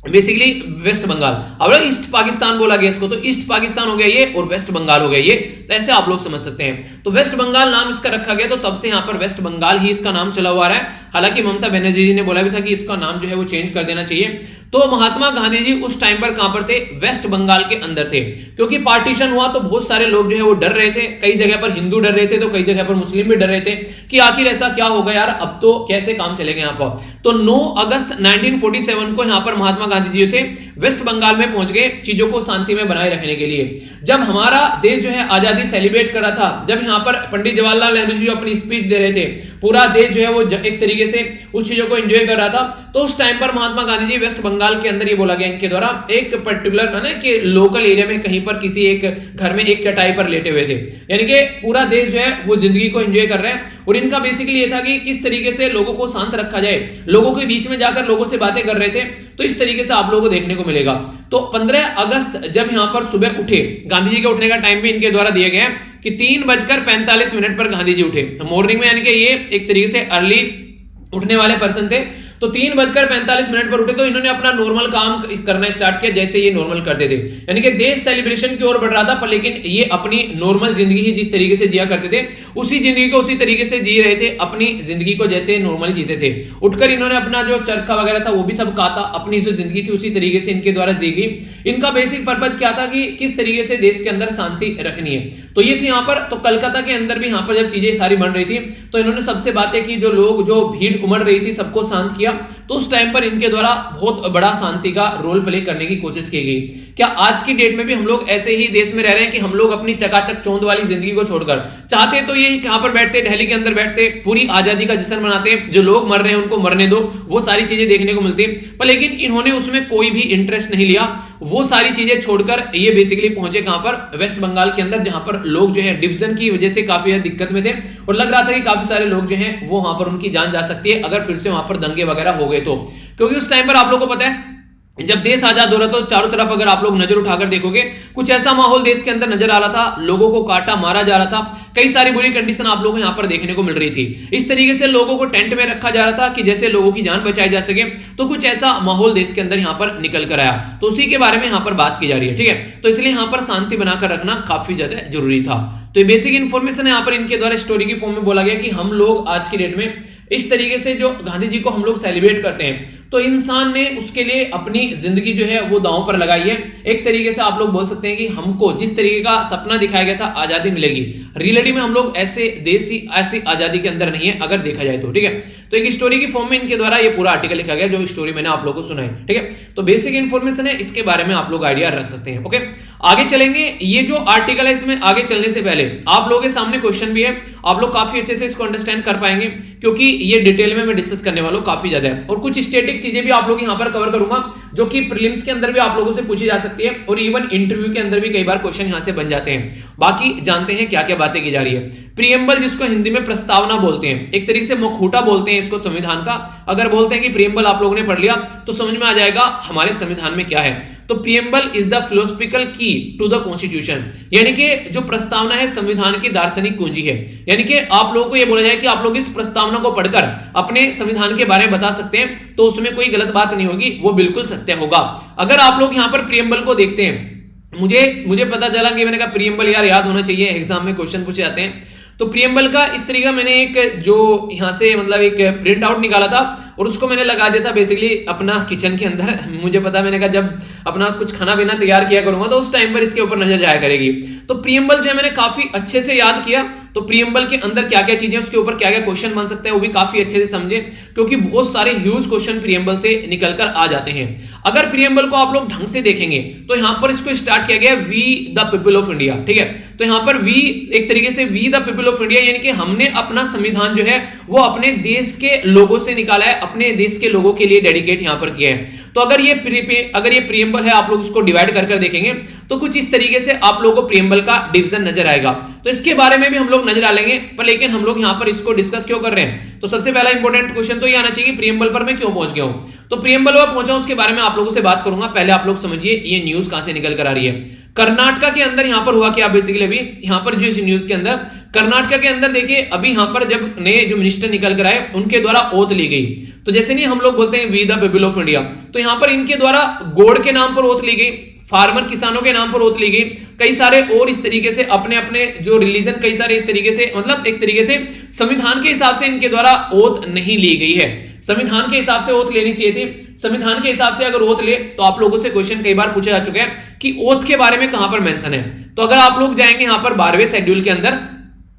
बेसिकली वेस्ट बंगाल। अब ईस्ट पाकिस्तान बोला गया इसको, तो ईस्ट पाकिस्तान हो गया ये और वेस्ट बंगाल हो गया ये, तो ऐसे आप लोग समझ सकते हैं। तो वेस्ट बंगाल नाम इसका रखा गया, तो तब से यहाँ पर वेस्ट बंगाल ही इसका नाम चला हुआ है। हालांकि ममता बनर्जी जी ने बोला भी था कि इसका नाम जो है वो चेंज कर देना चाहिए। तो महात्मा गांधी जी उस टाइम पर कहां पर थे? वेस्ट बंगाल के अंदर थे, क्योंकि पार्टीशन हुआ तो बहुत सारे लोग जो है वो डर रहे थे। कई जगह पर हिंदू डर रहे थे, तो कई जगह पर मुस्लिम भी डर रहे थे कि आखिर ऐसा क्या होगा यार, अब तो कैसे काम चलेगा यहाँ पर। तो 9 अगस्त 1947 को यहाँ पर महात्मा गांधी जी थे वेस्ट बंगाल में पहुंच गए चीजों को शांति में बनाए रखने के लिए। जब हमारा देश जो है आजादी सेलिब्रेट कर रहा था, जब यहाँ पर पंडित जवाहरलाल नेहरू जी अपनी स्पीच दे रहे थे, पूरा देश जो है वो एक तरीके से उस चीजों को एंजॉय कर रहा था, तो उस टाइम पर महात्मा गांधी जी वेस्ट बंगाल के अंदर ये बोला गया इनके द्वारा, एक पर्टिकुलर है ना कि लोकल एरिया में कहीं पर किसी एक घर में एक चटाई पर लेटे हुए थे, यानी कि पूरा देश जो है वो जिंदगी को एंजॉय कर रहे हैं। और इनका बेसिकली ये था कि किस तरीके से लोगों को शांत रखा जाए, लोगों के बीच में जाकर लोगों से बातें कर रहे थे। तो इस तरीके से आप लोगों को देखने को मिलेगा। तो 15 अगस्त जब यहां पर सुबह उठे, गांधी जी के उठने का टाइम भी इनके द्वारा दिया गया कि 3:45 पर गांधी जी उठे मॉर्निंग में, यानी कि ये एक तरीके से अर्ली उठने वाले पर्सन थे। तो 3:45 पर उठे, तो इन्होंने अपना नॉर्मल काम करना स्टार्ट किया जैसे ये नॉर्मल करते थे, यानी कि देश सेलिब्रेशन की ओर बढ़ रहा था, पर लेकिन ये अपनी नॉर्मल जिंदगी ही जिस तरीके से जिया करते थे उसी जिंदगी को उसी तरीके से जी रहे थे, अपनी जिंदगी को जैसे नॉर्मली जीते थे। उठकर इन्होंने अपना जो चरखा वगैरह था वो भी सब काटा, अपनी जो जिंदगी थी उसी तरीके से इनके द्वारा जी गई। इनका बेसिक पर्पज क्या था कि किस तरीके से देश के अंदर शांति रखनी है, तो ये थी यहाँ पर। तो कलकत्ता के अंदर भी यहाँ पर जब चीजें सारी बन रही थी, तो इन्होंने सबसे बातें की, जो लोग जो भीड़ उमड़ रही थी सबको शांत किया। तो उस टाइम पर इनके द्वारा बहुत बड़ा शांति का रोल प्ले करने की कोशिश की गई। क्या आज की डेट में भी हम लोग ऐसे ही देश में रह रहे हैं कि हम लोग अपनी चकाचक चौंध वाली जिंदगी को छोड़कर चाहते तो ये यहाँ पर बैठते, दिल्ली के अंदर बैठते, पूरी आजादी का जश्न मनाते, जो लोग मर रहे हैं उनको मरने दो, वो सारी चीजें देखने को मिलती, पर लेकिन इन्होंने उसमें कोई भी इंटरेस्ट नहीं लिया। वो सारी चीजें छोड़कर ये बेसिकली पहुंचे कहां पर? वेस्ट बंगाल के अंदर, जहां पर लोग जो है डिवीजन की वजह से काफी ज्यादा दिक्कत में थे और लग रहा था कि काफी सारे लोग जो हैं वो वहां पर उनकी जान जा सकती है अगर फिर से वहां पर दंगे वगैरह हो गए तो। क्योंकि उस टाइम पर आप लोगों को पता है जब देश आजाद हो रहा था, तो चारों तरफ अगर आप लोग नजर उठाकर देखोगे कुछ ऐसा माहौल देश के अंदर नजर आ रहा था, लोगों को काटा मारा जा रहा था, कई सारी बुरी कंडीशन आप लोगों को यहाँ पर देखने को मिल रही थी। इस तरीके से लोगों को टेंट में रखा जा रहा था कि जैसे लोगों की जान बचाई जा सके, तो कुछ ऐसा माहौल देश के अंदर यहाँ पर निकल कर आया, तो उसी के बारे में यहाँ पर बात की जा रही है, ठीक है। तो इसलिए यहाँ पर शांति बनाकर रखना काफी ज्यादा जरूरी था। तो ये बेसिक इंफॉर्मेशन यहाँ पर इनके द्वारा स्टोरी की फॉर्म में बोला गया कि हम लोग आज की डेट में इस तरीके से जो गांधी जी को हम लोग सेलिब्रेट करते हैं, तो इंसान ने उसके लिए अपनी जिंदगी जो है वो दांव पर लगाई है। एक तरीके से आप लोग बोल सकते हैं कि हमको जिस तरीके का सपना दिखाया गया था आजादी मिलेगी, रियलिटी में हम लोग ऐसे देसी ऐसी आजादी के अंदर नहीं है अगर देखा जाए तो, ठीक है। तो एक स्टोरी की फॉर्म में इनके द्वारा ये पूरा आर्टिकल लिखा गया, जो स्टोरी मैंने आप लोगों को सुनाई, ठीक है। तो बेसिक इंफॉर्मेशन है, इसके बारे में आप लोग आइडिया रख सकते हैं, ओके। आगे चलेंगे, ये जो आर्टिकल है इसमें आगे चलने से पहले आप लोगों के सामने क्वेश्चन भी है, आप लोग काफी अच्छे से इसको अंडरस्टैंड कर पाएंगे, क्योंकि ये डिटेल में मैं डिस्कस करने वाला हूं काफी ज्यादा है। और कुछ स्टैटिक चीजें भी आप लोग यहां पर कवर करूंगा, जो कि प्रीलिम्स के अंदर भी आप लोगों से पूछी जा सकती है, और इवन इंटरव्यू के अंदर भी कई बार क्वेश्चन यहां से बन जाते हैं। बाकी जानते हैं क्या क्या बातें की जा रही है। प्रीएम्बल, जिसको हिंदी में प्रस्तावना बोलते हैं, एक तरीके से मखूटा बोलते हैं इसको संविधान का। अगर बोलते हैं कि प्रीएम्बल आप लोगों ने पढ़ लिया तो समझ में आ जाएगा हमारे संविधान में क्या है। तो प्रीएम्बल इज द फिलोसफिकल की टू द कॉन्स्टिट्यूशन, यानी कि जो प्रस्तावना है संविधान की दार्शनिक कुंजी है। यानी कि आप लोगों को यह बोला जाए कि आप लोग इस प्रस्तावना को पढ़कर अपने संविधान के बारे में बता सकते हैं, तो उसमें कोई गलत बात नहीं होगी, वो बिल्कुल सत्य होगा। अगर आप लोग यहां पर प्रीएम्बल को देखते हैं, मुझे पता चला कि मैंने कहा प्रीएम्बल यार याद होना चाहिए, एग्जाम में क्वेश्चन पूछे जाते हैं, तो प्रियम्बल का इस तरीका मैंने एक जो यहाँ से मतलब एक प्रिंट आउट निकाला था और उसको मैंने लगा दिया था बेसिकली अपना किचन के अंदर। मुझे पता, मैंने कहा जब अपना कुछ खाना पीना तैयार किया करूंगा तो उस टाइम पर इसके ऊपर नजर जाया करेगी। तो प्रियम्बल जो है मैंने काफी अच्छे से याद किया, तो प्रियम्बल के अंदर क्या क्या चीजें, उसके ऊपर क्या क्या क्वेश्चन बन सकते हैं वो भी काफी अच्छे से समझे, क्योंकि बहुत सारे ह्यूज क्वेश्चन प्रियम्बल से निकल कर आ जाते हैं। अगर प्रियम्बल को आप लोग ढंग से देखेंगे तो यहां पर इसको स्टार्ट किया गया we the people of India, ठीक है। तो यहां पर वी एक तरीके से we the people of India, यानी कि हमने अपना संविधान जो है वो अपने देश के लोगों से निकाला है, अपने देश के लोगों के लिए डेडिकेट यहां पर किया है। तो अगर ये प्रियम्बल है, आप लोग उसको डिवाइड कर कर देखेंगे तो कुछ इस तरीके से आप लोगों को प्रियम्बल का डिवीजन नजर आएगा। तो इसके बारे में भी हम लोग नजर डालेंगे, पर लेकिन हम लोग यहां पर इसको डिस्कस क्यों कर रहे हैं, तो सबसे पहला इंपॉर्टेंट क्वेश्चन तो ये आना चाहिए प्रियम्बल पर मैं क्यों पहुंच गया हूं। तो प्रियम्बल पर पहुंचा उसके बारे में आप लोगों से बात करूंगा। पहले आप लोग समझिए ये न्यूज कहां से निकल कर आ रही है। कर्नाटका के अंदर यहां पर हुआ क्या, बेसिकली अभी यहां पर जो इस न्यूज के अंदर कर्नाटका के अंदर देखिए, अभी यहां पर जब नए जो मिनिस्टर निकल कर आए उनके द्वारा ओथ ली गई। तो जैसे नहीं हम लोग बोलते हैं we the people of India, तो यहां पर इनके द्वारा गॉड के नाम पर ओथ ली गई, फार्मर किसानों के नाम पर ओथ ली गई, कई सारे और इस तरीके से अपने अपने जो रिलीजन, कई सारे इस तरीके से मतलब एक तरीके से संविधान के हिसाब से इनके द्वारा ओथ नहीं ली गई है। संविधान के हिसाब से ओथ लेनी चाहिए थी। संविधान के हिसाब से अगर ओथ ले तो आप लोगों से क्वेश्चन कई बार पूछा जा चुका है कि ओथ के बारे में कहां पर मेंशन है। तो अगर आप लोग जाएंगे यहां पर 12वें शेड्यूल के अंदर,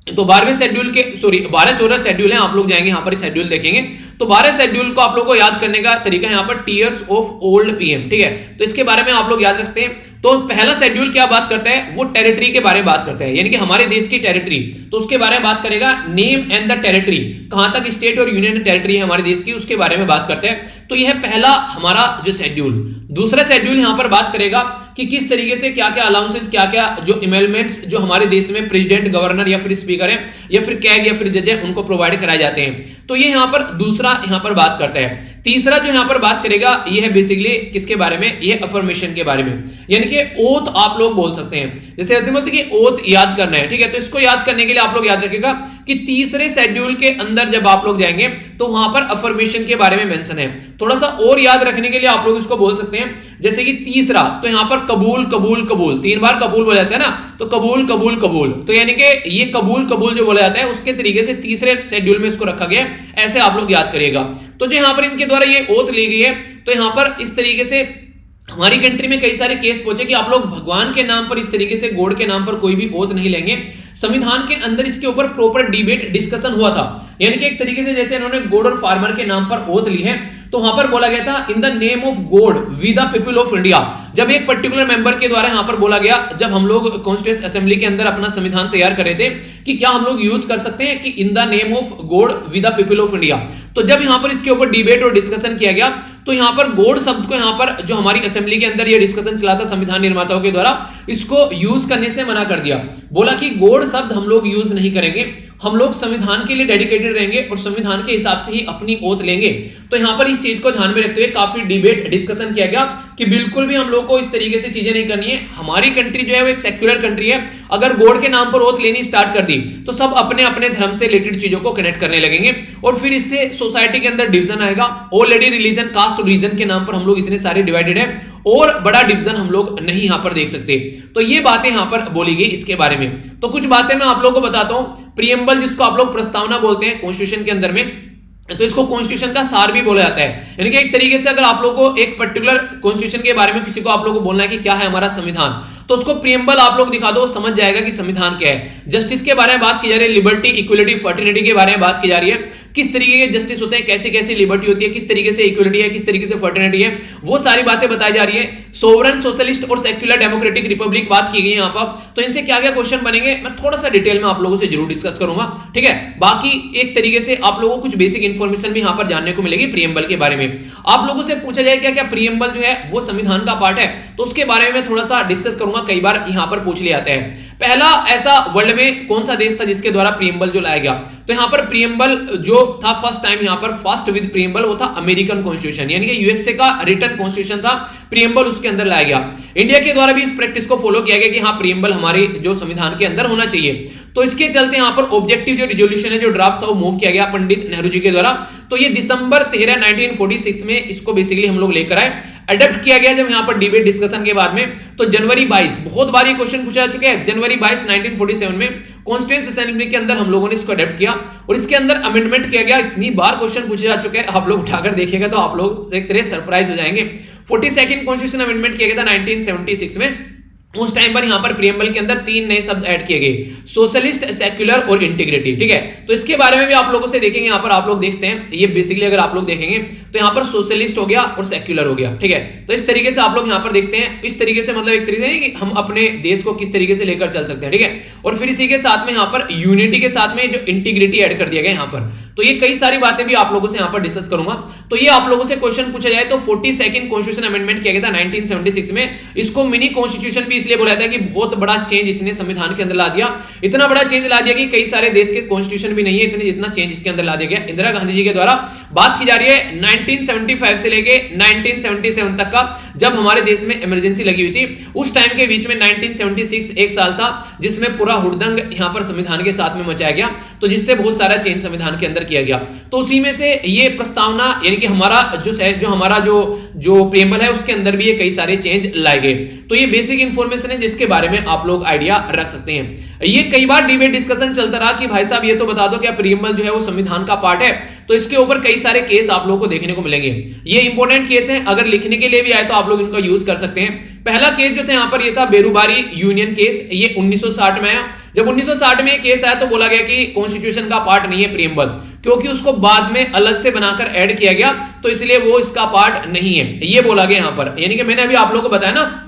तो 12वें शेड्यूल के 12-14 शेड्यूल है, आप लोग जाएंगे यहां पर शेड्यूल देखेंगे तो 12 शेड्यूल को आप लोगों को याद करने का तरीका यहां पर टीयर्स ऑफ ओल्ड पीएम, ठीक है। तो इसके बारे में आप लोग याद रखते हैं। तो पहला शेड्यूल क्या बात करता है, वो टेरिटरी के बारे में बात करता है, यानी कि हमारे देश की टेरिटरी, तो उसके बारे में बात करेगा। नेम एंड द टेरिटरी, कहां तक स्टेट और यूनियन टेरिटरी है हमारे देश की, उसके बारे में बात करते हैं। तो यह पहला हमारा जो शेड्यूल। दूसरा शेड्यूल यहां पर बात करेगा कि किस तरीके से क्या क्या अलाउंसेस, क्या क्या जो अमेंडमेंट्स जो हमारे देश में प्रेसिडेंट, गवर्नर या फिर स्पीकर है या फिर कैग या फिर जज है उनको प्रोवाइड कराए जाते हैं। तो ये यहां पर दूसरा यहां पर बात करता है। तीसरा जो यहां पर बात करेगा यह है बेसिकली किसके बारे में, यह अफर्मेशन के बारे में, यानी कि ओथ आप लोग बोल सकते हैं। जैसे ऐसे बोलते कि ओथ याद करना है, ठीक है। तो इसको याद करने के लिए आप लोग याद रखिएगा कि तीसरे शेड्यूल के अंदर जब आप लोग जाएंगे तो वहां पर अफर्मेशन के बारे में मेंशन है। थोड़ा सा और याद रखने के लिए आप लोग इसको बोल सकते हैं, जैसे कि तीसरा तो यहां पर कबूल कबूल कबूल, 3 बार कबूल बोला जाता है ना, तो कबूल कबूल कबूल, तो यानी कि ये कबूल कबूल जो बोला जाता है उसके तरीके से तीसरे शेड्यूल में इसको रखा गया, ऐसे आप लोग याद करिएगा। तो जो यहां पर इनके द्वारा ये ओथ ली गई है, तो यहां पर इस तरीके से हमारी कंट्री में कई सारे केस पहुंचे कि आप लोग भगवान के नाम पर इस तरीके से, गॉड के नाम पर कोई भी ओथ नहीं लेंगे। संविधान के अंदर इसके ऊपर प्रॉपर डिबेट डिस्कशन हुआ था, यानी कि एक तरीके से जैसे इन्होंने गॉड और फार्मर के नाम पर ओथ ली है, तो वहां पर बोला गया था in the name of God we the people of India. जब एक पर्टिकुलर मेंबर के द्वारा यहां पर बोला गया, जब हम लोग कॉन्स्टिट्यूएंट असेंबली के अंदर अपना संविधान तैयार कर रहे थे कि क्या हम लोग यूज कर सकते हैं कि in the name of God we the people of India, तो जब यहां पर इसके ऊपर डिबेट और डिस्कशन किया गया तो यहां पर गॉड शब्द को यहां पर जो हमारी असेंबली के अंदर ये डिस्कशन चला था संविधान निर्माताओं के द्वारा, इसको यूज करने से मना कर दिया। बोला कि गॉड शब्द हम लोग यूज नहीं करेंगे, हम लोग संविधान के लिए डेडिकेटेड रहेंगे और संविधान के हिसाब से ही अपनी ओथ लेंगे। तो यहां पर इस चीज को ध्यान में रखते हुए काफी डिबेट डिस्कशन किया गया कि बिल्कुल भी हम लोग को इस तरीके से चीजें नहीं करनी है। हमारी कंट्री जो है वो एक सेक्युलर कंट्री है, अगर गॉड के नाम पर ओथ लेनी स्टार्ट कर दी तो सब अपने अपने धर्म से रिलेटेड चीजों को कनेक्ट करने लगेंगे और फिर इससे सोसाइटी के अंदर डिवीजन आएगा। ऑलरेडी रिलीजन, कास्ट और रीजन के नाम पर हम लोग इतने सारे डिवाइडेड है और बड़ा डिवीजन हम लोग नहीं यहां पर देख सकते। तो ये बातें यहां पर बोली गई इसके बारे में। तो कुछ बातें मैं आप लोगों को बताता हूं। प्रियम्बल जिसको आप लोग प्रस्तावना बोलते हैं कॉन्स्टिट्यूशन के अंदर में, तो इसको कॉन्स्टिट्यूशन का सार भी बोला जाता है, यानी कि एक तरीके से अगर आप लोगों को एक पर्टिकुलर कॉन्स्टिट्यूशन के बारे में किसी को आप लोगों को बोलना है कि क्या है हमारा संविधान, तो उसको प्रियम्बल आप लोग दिखा दो, समझ जाएगा कि संविधान क्या है। जस्टिस के बारे में बात की जा रही है, लिबर्टी, इक्वलिटी, फर्टिनिटी के बारे में बात की जा रही है, किस तरीके के जस्टिस होते हैं, कैसी कैसी लिबर्टी होती है, किस तरीके से इक्वलिटी है, किस तरीके से फर्टिनिटी है, वो सारी बातें बताई जा रही है। सोवरेन, सोशलिस्ट और सेक्युलर डेमोक्रेटिक रिपब्लिक बात की गई है यहाँ पर, तो इनसे क्या क्या क्वेश्चन बनेंगे मैं थोड़ा सा डिटेल में आप लोगों से जरूर डिस्कस करूंगा, ठीक है। बाकी एक तरीके से आप लोगों को कुछ बेसिक इंफॉर्मेशन भी यहाँ पर जानने को मिलेगी प्रियम्बल के बारे में। आप लोगों से पूछा जाए क्या क्या प्रियम्बल जो है वो संविधान का पार्ट है, तो उसके बारे में थोड़ा सा डिस्कस करूंगा, कई बार यहाँ पर पूछ लिया जाता है। पहला ऐसा वर्ल्ड में कौन सा देश था जिसके द्वारा प्रियम्बल जो लाया गया, तो यहाँ पर प्रियम्बल जो था फर्स्ट टाइम यहाँ पर फर्स्ट विद प्रियम्बल वो था अमेरिकन कॉन्स्टिट्यूशन, यानी कि यूएसए का रिटन कॉन्स्टिट्यूशन था, प्रियम्बल उसके अंदर लाया गया। इंडिया के द्वारा भी इस प्रैक्टिस को फॉलो किया गया कि हाँ प्रियम्बल हमारे जो संविधान के अंदर होना चाहिए। तो इसके चलते यहाँ पर ऑब्जेक्टिव जो रिजोल्यूशन है, जो ड्राफ्ट था वो मूव किया गया पंडित नेहरू जी के द्वारा। तो ये दिसंबर 13, 1946 में इसको बेसिकली हम लोग लेकर आए। अडेप्ट किया गया जब यहां पर डिबेट डिस्कशन के बाद में, तो जनवरी 22, बहुत बार ये क्वेश्चन पूछा जा चुका है, जनवरी 22 1947 में कॉन्स्टिट्यूएंट असेंबली के अंदर हम लोगों ने इसको अडेप्ट किया और इसके अंदर अमेंडमेंट किया गया। इतनी बार क्वेश्चन पूछे जा चुके हैं, आप लोग उठाकर देखिएगा तो आप लोग एक तरह सरप्राइज हो जाएंगे। 42nd कॉन्स्टिट्यूशन अमेंडमेंट किया गया था 1976 में। उस टाइम पर यहां पर प्रियम्बल के अंदर 3 नए शब्द ऐड किए गए, सोशलिस्ट, सेक्युलर और इंटीग्रिटी। ठीक है, तो इसके बारे में भी आप लोगों से देखेंगे। यहां पर आप लोग देखते हैं, ये बेसिकली अगर आप लोग देखेंगे तो यहां पर सोशलिस्ट हो गया और सेक्युलर हो गया। ठीक है, तो इस तरीके से आप लोग यहां पर देखते हैं, इस तरीके से मतलब एक तरीके से कि हम अपने देश को किस तरीके से लेकर चल सकते हैं। ठीक है, और फिर इसी के साथ में यहां पर यूनिटी के साथ में जो इंटीग्रिटी ऐड कर दिया गया यहां पर, तो ये कई सारी बातें भी आप लोगों से यहां पर डिस्कस करूंगा। तो ये आप लोगों से क्वेश्चन पूछा जाए तो 42nd कॉन्स्टिट्यूशन अमेंडमेंट किया गया था 1976 में। इसको मिनी कॉन्स्टिट्यूशन भी इसलिए बोला जाता है कि बहुत बड़ा चेंज इसने संविधान के अंदर ला दिया। इतना बड़ा चेंज ला दिया कि कई सारे देश के कॉन्स्टिट्यूशन भी नहीं है इतने जितना चेंज इसके अंदर ला दिया गया इंदिरा गांधी जी के द्वारा। बात की जा रही है 1975 से लेके 1977 तक का, जब हमारे देश में इमरजेंसी लगी हुई थी। उस टाइम के बीच में 1976 एक साल था जिसमें पूरा हुड़दंग यहां पर संविधान के साथ में मचाया गया, तो जिससे बहुत सारा चेंज संविधान के अंदर किया गया। तो उसी में से ये प्रस्तावना यानी कि हमारा जो प्रियम्बल है उसके अंदर भी ये कई सारे चेंज लाए गए। तो ये बेसिक इंफॉर्मेशन है जिसके बारे में आप लोग आइडिया रख सकते हैं। ये कई बार डिबेट डिस्कशन चलता रहा कि भाई साहब ये तो बता दो क्या प्रियम्बल जो है वो संविधान का पार्ट है, तो इसके ऊपर कई सारे केस आप लोगों को देखने को मिलेंगे। ये इंपॉर्टेंट केस है, अगर लिखने के लिए भी आए तो आप लोग इनका यूज कर सकते हैं। पहला केस जो था यहां पर ये था बेरुबारी यूनियन केस, ये 1960 में आया। जब 1960 में केस आया तो बोला गया कि कॉन्स्टिट्यूशन का पार्ट नहीं है प्रियम्बल, क्योंकि उसको बाद में अलग से बनाकर ऐड किया गया, तो इसलिए वो इसका पार्ट नहीं है, ये बोला गया यहां पर। यानी कि मैंने अभी आप लोगों को बताया ना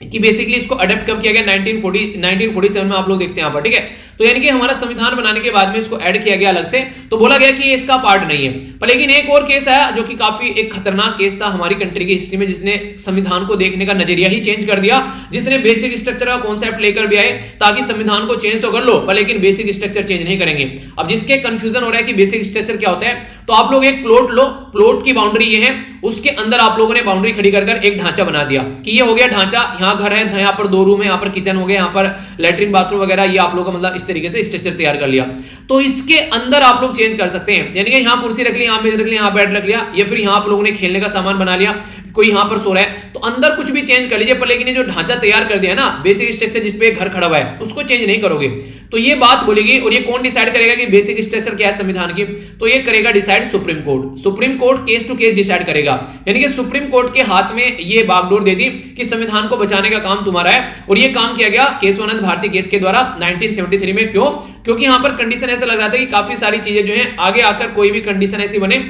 कि बेसिकली इसको अडेप्ट कब किया गया 1947 में, आप लोग देखते हैं यहां पर। ठीक है, तो यानी कि हमारा संविधान बनाने के बाद में इसको ऐड किया गया अलग से, तो बोला गया कि ये इसका पार्ट नहीं है। पर लेकिन एक और केस आया जो कि काफी एक खतरनाक केस था हमारी कंट्री की हिस्ट्री में, जिसने संविधान को देखने का नजरिया ही चेंज कर दिया, जिसने बेसिक स्ट्रक्चर का कॉन्सेप्ट लेकर भी आए ताकि संविधान को चेंज तो कर लो पर लेकिन बेसिक स्ट्रक्चर चेंज नहीं करेंगे। अब जिसके कंफ्यूजन हो रहा है कि बेसिक स्ट्रक्चर क्या होता है, तो आप लोग एक प्लॉट लो, प्लॉट की बाउंड्री ये है, उसके अंदर आप लोगों ने बाउंड्री खड़ी कर एक ढांचा बना दिया कि ये हो गया ढांचा, यहाँ घर है, यहाँ पर 2 रूम है, यहाँ पर किचन हो गया, यहाँ पर लैट्रिन बाथरूम वगैरह, ये आप लोगों का मतलब इस तरीके से स्ट्रक्चर तैयार कर लिया। तो इसके अंदर आप लोग चेंज कर सकते हैं, यानी कि यहाँ कुर्सी रख ली, यहाँ मेज रख ली, यहाँ बेड रख लिया, या फिर यहाँ आप लोगों ने खेलने का सामान बना लिया, कोई यहाँ पर सो रहा है, तो अंदर कुछ भी चेंज कर लीजिए, पर लेकिन ये जो ढांचा तैयार कर दिया ना बेसिक स्ट्रक्चर जिसपे घर खड़ा हुआ है उसको चेंज नहीं करोगे। तो ये बात बोलेगी, और ये कौन डिसाइड करेगा कि बेसिक स्ट्रक्चर क्या है संविधान की, तो ये करेगा decide Supreme Court. Supreme Court case to case decide करेगा, यानी कि सुप्रीम कोर्ट के हाथ में ये बागडोर दे दी कि संविधान को बचाने का काम तुम्हारा है, और ये काम किया गया केशवानंद भारती केस के द्वारा 1973 में। क्यों? क्योंकि यहां पर कंडीशन ऐसा लग रहा था कि काफी सारी चीजें जो है आगे आकर कोई भी कंडीशन ऐसी बने,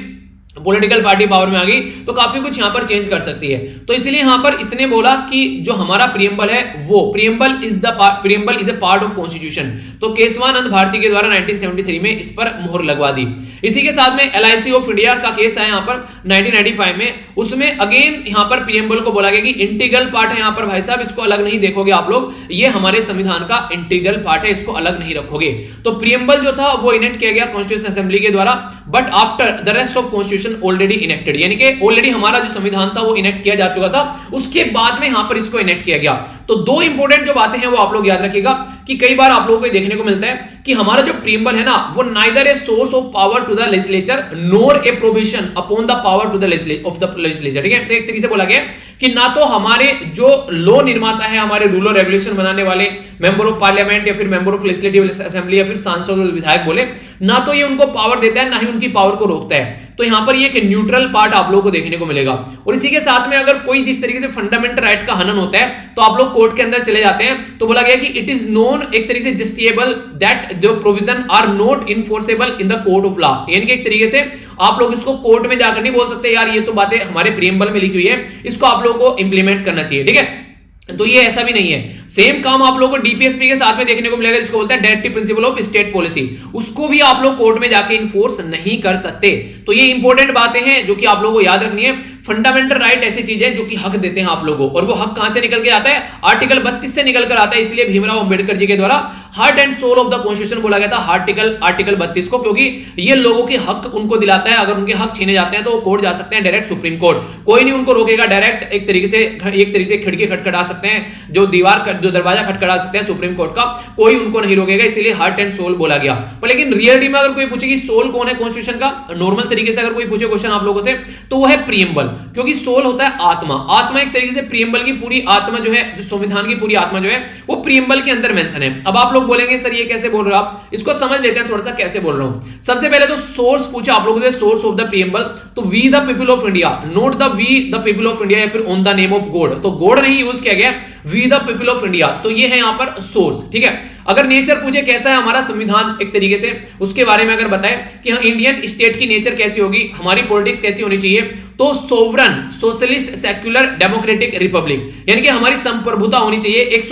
पॉलिटिकल पार्टी पावर में आ गई तो काफी कुछ यहां पर चेंज कर सकती है। तो इसलिए यहां पर इसने बोला कि जो हमारा प्रियम्बल है वो preamble is a part of constitution. तो केशवानंद भारती के द्वारा 1973 में इस पर मोहर लगवा दी। इसी के साथ में LIC ऑफ इंडिया का केस है यहां पर 1995 में, उसमें अगेन यहां पर प्रियम्बल को बोला गया कि इंटीग्रल पार्ट है यहां पर, भाई साहब इसको अलग नहीं देखोगे आप लोग, ये हमारे संविधान का इंटीग्रल पार्ट है, इसको अलग नहीं रखोगे। तो प्रियम्बल जो था वो इनेक्ट किया गया कॉन्स्टिट्यूशन असेंबली के द्वारा, but after the rest of constitution already enacted, यानी कि ऑलरेडी हमारा जो संविधान था वो इनेक्ट किया जा चुका था, उसके बाद में यहां पर इसको इनेक्ट किया गया। तो 2 इंपॉर्टेंट जो बातें हैं वो आप लोग याद रखिएगा कि कई बार आप लोगों को देखने को मिलता है कि हमारा जो प्रियम्बल है ना वो neither a source of power to the legislature nor a provision upon the power to the legislature. ठीक है, तो एक तरीके से बोला गया कि ना तो हमारे जो लॉ निर्माता है, हमारे रूल और रेगुलेशन बनाने वाले मेंबर ऑफ पार्लियामेंट या फिर मेंबर ऑफ लेजिस्लेटिव असेंबली या फिर सांसद और विधायक बोले, ना तो ये उनको पावर देता है ना ही उनकी पावर को रोकता है। तो यहां पर ये एक न्यूट्रल पार्ट आप लोगों को देखने को मिलेगा। और इसी के साथ में अगर कोई जिस तरीके से फंडामेंटल राइट का हनन होता है तो आप लोग कोर्ट के अंदर चले जाते हैं, तो बोला गया कि इट इज नोन एक तरीके से justiciable that the provision are not enforceable in the court of law, यानी कि एक तरीके से आप लोग इसको कोर्ट में जाकर नहीं बोल सकते यार ये तो बातें हमारे प्रियम्बल में लिखी हुई है, इसको आप लोगों को इंप्लीमेंट करना चाहिए। ठीक है, तो ये ऐसा भी नहीं है। सेम काम आप लोगों को डीपीएसपी के साथ में देखने को मिलेगा, जिसको बोलते हैं directive principle of state policy, उसको भी आप लोग कोर्ट में जाके इन्फोर्स नहीं कर सकते। तो ये इंपॉर्टेंट बातें हैं जो कि आप लोगों को याद रखनी है। फंडामेंटल राइट ऐसी चीज है जो कि हक देते हैं आप लोगों को, और वो हक कहां से निकल के आता है? आर्टिकल 32 से निकल कर आता है। इसलिए भीमराव अंबेडकर जी के द्वारा heart and soul of the constitution बोला गया था आर्टिकल 32 को, क्योंकि ये लोगों के हक उनको दिलाता है। अगर उनके हक छीने जाते हैं तो वो कोर्ट जा सकते हैं, डायरेक्ट सुप्रीम कोर्ट, कोई नहीं उनको रोकेगा। डायरेक्ट एक तरीके से खिड़की खटखटा सकते हैं, जो दरवाजा खटखटा सकते हैं सुप्रीम कोर्ट का, कोई उनको नहीं रोकेगा। इसीलिए हार्ट एंड सोल बोला गया। पर लेकिन रियलिटी में अगर कोई पूछे कि सोल कौन है कॉन्स्टिट्यूशन का, नॉर्मल तरीके से अगर कोई पूछे क्वेश्चन आप लोगों से, तो वो है प्रियम्बल। क्योंकि सोल होता है आत्मा। आत्मा एक तरीके से प्रियम्बल की पूरी आत्मा जो है, जो संविधान की पूरी आत्मा जो है वो प्रियम्बल के अंदर मेंशन है। अब आप लोग बोलेंगे सर ये कैसे बोल रहे हो आप, इसको समझ लेते हैं थोड़ा सा कैसे बोल रहा हूं। सबसे पहले तो सोर्स पूछा आप लोगों से, सोर्स ऑफ द प्रियम्बल, तो we the people of India, not the we the people of India या फिर on the name of God, तो गॉड नहीं यूज किया गया, we the people of India, तो ये है यहां पर सोर्स। ठीक है, अगर नेचर पूछे कैसा है हमारा संविधान एक तरीके से, उसके बारे में अगर बताए कि हाँ इंडियन स्टेट की नेचर कैसी होगी, हमारी पॉलिटिक्स कैसी होनी चाहिए, तो sovereign, socialist, secular, democratic Republic, यानी कि हमारी संप्रभुता होनी चाहिए, एक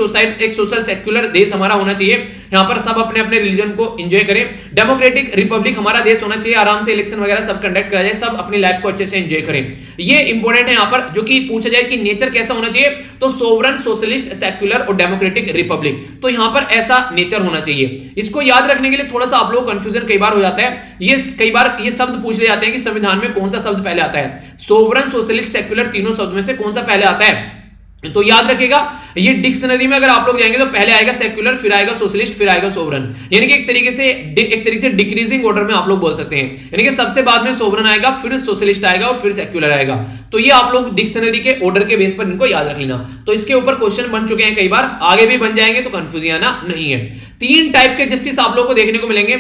सोशल सेक्युलर देश हमारा होना चाहिए, यहां पर सब अपने अपने रिलीजन को एंजॉय करें। डेमोक्रेटिक रिपब्लिक हमारा देश होना चाहिए, आराम से इलेक्शन वगैरह सब कंडक्ट करा जाए, सब अपनी लाइफ को अच्छे से एंजॉय करें। ये इंपॉर्टेंट है यहां पर, जो कि पूछा जाए कि नेचर कैसा होना चाहिए, तो सोवरन, सोशलिस्ट, सेक्युलर और डेमोक्रेटिक रिपब्लिक, तो यहां पर ऐसा नेचर होना चाहिए। इसको याद रखने के लिए थोड़ा सा आप लोग कंफ्यूजन कई बार हो जाता है, ये कई बार ये शब्द पूछ ले जाते हैं कि संविधान में कौन सा शब्द पहले आता है, सोवरन, सोशलिस्ट, सेक्युलर, तीनों शब्द में से कौन सा पहले आता है, तो याद रखिएगा ये डिक्शनरी में अगर आप लोग जाएंगे तो पहले आएगा सेक्युलर, फिर आएगा सोशलिस्ट, फिर आएगा सोवरन, यानी कि एक तरीके से डिक्रीजिंग ऑर्डर में आप लोग बोल सकते हैं, यानी कि सबसे बाद में सोवरन आएगा, फिर सोशलिस्ट आएगा और फिर सेक्युलर आएगा। तो ये आप लोग डिक्शनरी के ऑर्डर के बेस पर इनको याद रख लेना। तो इसके ऊपर क्वेश्चन बन चुके हैं कई बार, आगे भी बन जाएंगे, तो कंफ्यूजन आना नहीं है। तीन टाइप के जस्टिस आप लोग को देखने को मिलेंगे,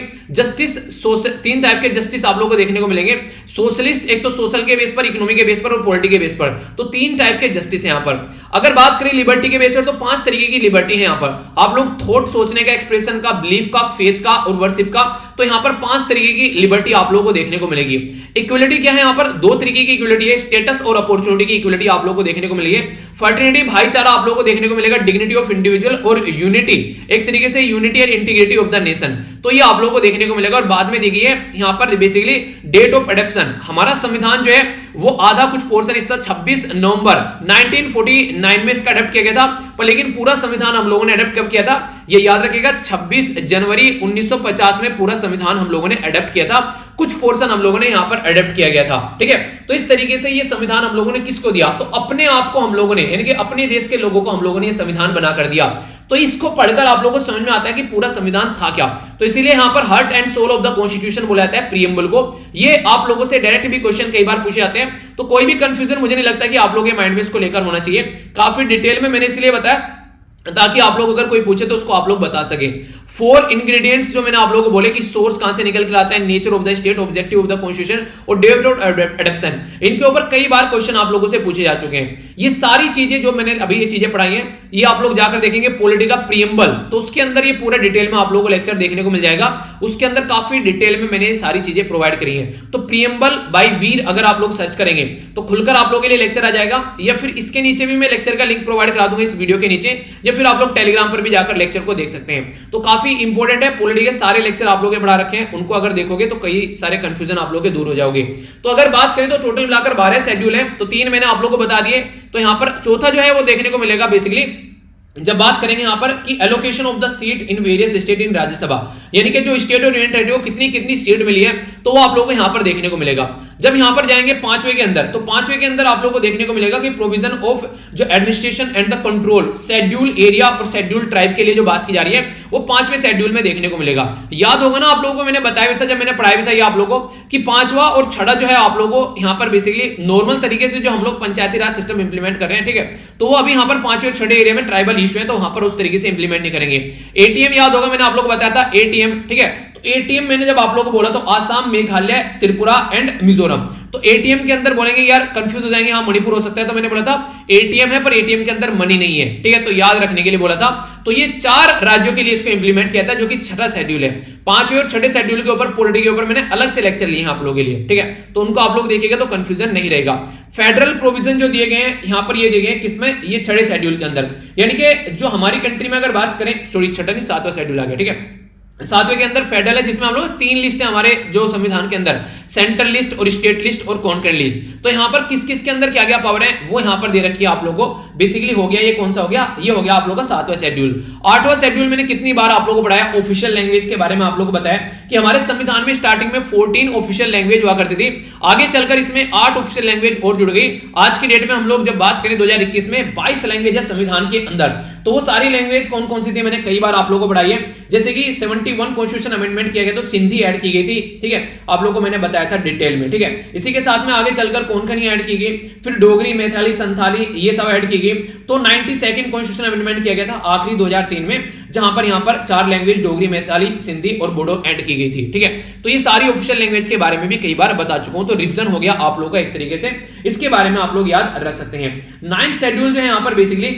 तीन टाइप के जस्टिस आप लोग को देखने को मिलेंगे, सोशलिस्ट, एक तो सोशल के बेस पर, इकोनॉमी के बेस पर और पॉलिटी के बेस पर, तो तीन टाइप के जस्टिस है यहाँ पर। अगर बात करें लिबर्टी के बेस पर, तो 5 तरीके की लिबर्टी है यहाँ पर। आप लोग थॉट, सोचने का, एक्सप्रेशन का, बिलीफ का, फेथ का और वर्शिप का, तो यहाँ पर 5 तरीके की लिबर्टी आप लोगों को देखने को मिलेगी। इक्वलिटी क्या है यहाँ पर, 2 तरीके की इक्वलिटी है, स्टेटस और अपॉर्चुनिटी की इक्वलिटी आप लोगों को देखने को मिलेगी। फर्टिलिटी, भाईचारा आप लोगों को देखने को मिलेगा, डिग्निटी ऑफ इंडिविजुअल और यूनिटी, एक तरीके से यूनिटी और इंटीग्रिटी ऑफ द नेशन, तो ये आप लोगों को देखने को मिलेगा। और बाद में देखिए यहाँ पर बेसिकली डेट ऑफ एडॉप्शन, हमारा संविधान जो है वो आधा कुछ पोर्शन इसका 26 नवंबर 1949 में इसका अडॉप्ट किया गया था, पर लेकिन पूरा संविधान हम लोगों ने अडॉप्ट कब किया था, ये याद रखिएगा 26 जनवरी 1950 में पूरा संविधान हम लोगों ने अडॉप्ट किया था, कुछ पोर्शन हम लोगों ने यहां पर अडॉप्ट किया गया था। ठीक है, तो इस तरीके से ये संविधान हम लोगों ने किसको दिया, तो अपने आप को हम लोगों ने, यानी कि अपने देश के लोगों को हम लोगों ने ये संविधान बनाकर दिया। तो इसको पढ़कर आप लोगों को समझ में आता है कि पूरा संविधान था क्या। तो इसीलिए यहां पर heart and soul of the constitution बोला जाता है प्रियम्बल को। ये आप लोगों से डायरेक्ट भी क्वेश्चन कई बार पूछे जाते हैं, तो कोई भी कंफ्यूजन मुझे नहीं लगता कि आप लोगों के माइंड में इसको लेकर होना चाहिए। काफी डिटेल में मैंने इसलिए बताया ताकि आप लोग अगर कोई पूछे तो उसको आप लोग बता सके। 4 इंग्रेडिएंट्स जो मैंने आप लोगों को बोले कि सोर्स कहां से निकल कर आता है, nature of the state, objective of the constitution और डेट ऑफ एडॉप्शन, इनके ऊपर कई बार क्वेश्चन आप लोगों से पूछे जा चुके हैं। ये सारी चीजें जो मैंने अभी ये चीजें पढ़ाई हैं, ये आप लोग जाकर देखेंगे पॉलिटी का प्रियम्बल, तो उसके अंदर ये पूरा डिटेल में आप लोगों को लेक्चर देखने को मिल जाएगा। उसके अंदर काफी डिटेल में मैंने ये सारी चीजें प्रोवाइड करी है। तो प्रियम्बल बाय वीर अगर आप लोग सर्च करेंगे तो खुलकर आप लोगों के लिए लेक्चर आ जाएगा, या फिर इसके नीचे भी मैं लेक्चर का लिंक प्रोवाइड करा दूंगा इस वीडियो के नीचे, या फिर आप लोग टेलीग्राम पर भी जाकर लेक्चर को देख सकते हैं। तो काफी इंपॉर्टेंट है, पॉलिटी के सारे लेक्चर आप लोगों ने पढ़ा रखे हैं, उनको अगर देखोगे तो कई सारे कंफ्यूजन आप लोगों के दूर हो जाओगे। तो अगर बात करें तो टोटल मिलाकर 12 शेड्यूल है, तो 3 मैंने आप लोगों को बता दिए। तो यहां पर चौथा जो है वो देखने को मिलेगा बेसिकली जब बात करेंगे यहां पर कि allocation of the seat in various state in Rajya Sabha, यानी कि जो स्टेट और यूनियन टेरिटरी को कितनी कितनी सीट मिली है, तो वो आप लोगों को यहां पर देखने को मिलेगा। जब यहां पर जाएंगे 5वें के अंदर, तो 5वें के अंदर आप लोगों को देखने को मिलेगा कि प्रोविजन ऑफ जो administration and the control schedule area और शेड्यूल ट्राइब के लिए जो बात की जा रही है वो 5वें शेड्यूल में देखने को मिलेगा। याद होगा ना आप लोगों को, मैंने बताया भी था जब मैंने पढ़ाया भी था ये आप लोगों को कि 5वां और 6वां जो है आप लोगों को यहां पर बेसिकली नॉर्मल तरीके से जो हम लोग पंचायती राज सिस्टम इंप्लीमेंट कर रहे हैं, ठीक है, तो वो अभी यहां पर 5वें और 6वें एरिया में ट्राइबल इशू है, तो वहां पर उस तरीके से इंप्लीमेंट नहीं करेंगे। एटीएम याद होगा, मैंने आप लोगों को बताया था एटीएम, ठीक है, तो एटीएम मैंने जब आप लोगों को बोला तो आसाम, मेघालय, त्रिपुरा एंड मिजोरम, तो एटीएम के अंदर बोलेंगे यार कंफ्यूज हो जाएंगे, हाँ मणिपुर हो सकता है, तो मैंने बोला था एटीएम है पर एटीएम के अंदर मनी नहीं है, ठीक है, तो याद रखने के लिए बोला था। तो ये 4 राज्यों के लिए इसको इंप्लीमेंट किया था, जो कि 6वां शेड्यूल है। 5वें और 6वें शेड्यूल के ऊपर पॉलिटी के ऊपर मैंने अलग से लेक्चर लिए हैं आप लोगों के लिए, ठीक है, तो उनको आप लोग देखिएगा तो कंफ्यूजन नहीं रहेगा। फेडरल प्रोविजन जो दिए गए हैं यहां पर, ये दिए गए हैं किसमें, ये 6वें शेड्यूल के अंदर, यानी कि जो हमारी कंट्री में अगर बात करें, सॉरी 6वां नहीं 7वां शेड्यूल आ गया, ठीक है, 7वें के अंदर फेडरल है, जिसमें हम लोग 3 लिस्ट है हमारे जो संविधान के अंदर, सेंट्रल लिस्ट और स्टेट लिस्ट और कॉन्करेंट लिस्ट। तो यहां पर किस किस के अंदर क्या क्या पावर है वो यहां पर दे रखी है आप लोगों को। बेसिकली हो गया ये कौन सा हो गया, ये हो गया आप लोगों का 7वां शेड्यूल। 8वां शेड्यूल मैंने कितनी बार आप लोगों को पढ़ाया, ऑफिशियल लैंग्वेज के बारे में आप लोगों को बताया कि हमारे संविधान में स्टार्टिंग में 14 ऑफिशियल लैंग्वेज हुआ करती थी, आगे चलकर इसमें 8 ऑफिशियल लैंग्वेज और जुड़ गई। आज की डेट में हम लोग जब बात करें 2021 में 22 लैंग्वेज है संविधान के अंदर, तो वो सारी लैंग्वेज कौन कौन सी थी मैंने कई बार आप लोगों को पढ़ाई है, जैसे कि 17 71 कॉन्स्टिट्यूशन अमेंडमेंट किया गया तो सिंधी ऐड की गई थी, ठीक है, आप लोगों को मैंने बताया था डिटेल में, ठीक है। इसी के साथ में आगे चलकर कोंकणी ऐड की गई, फिर डोगरी, मैथिली, संथाली ये सब ऐड की गई। तो 92nd कॉन्स्टिट्यूशन अमेंडमेंट किया गया था आखिरी 2003 में, जहां पर यहां पर 4 लैंग्वेज डोगरी, मैथिली, सिंधी और बोडो ऐड की गई थी, ठीक है। तो ये सारी ऑफिशियल लैंग्वेज के बारे में भी कई बार बता चुका हूं, तो रिवीजन हो गया आप लोगों का एक तरीके से, इसके बारे में आप लोग याद रख सकते हैं। 9th शेड्यूल जो है यहां पर बेसिकली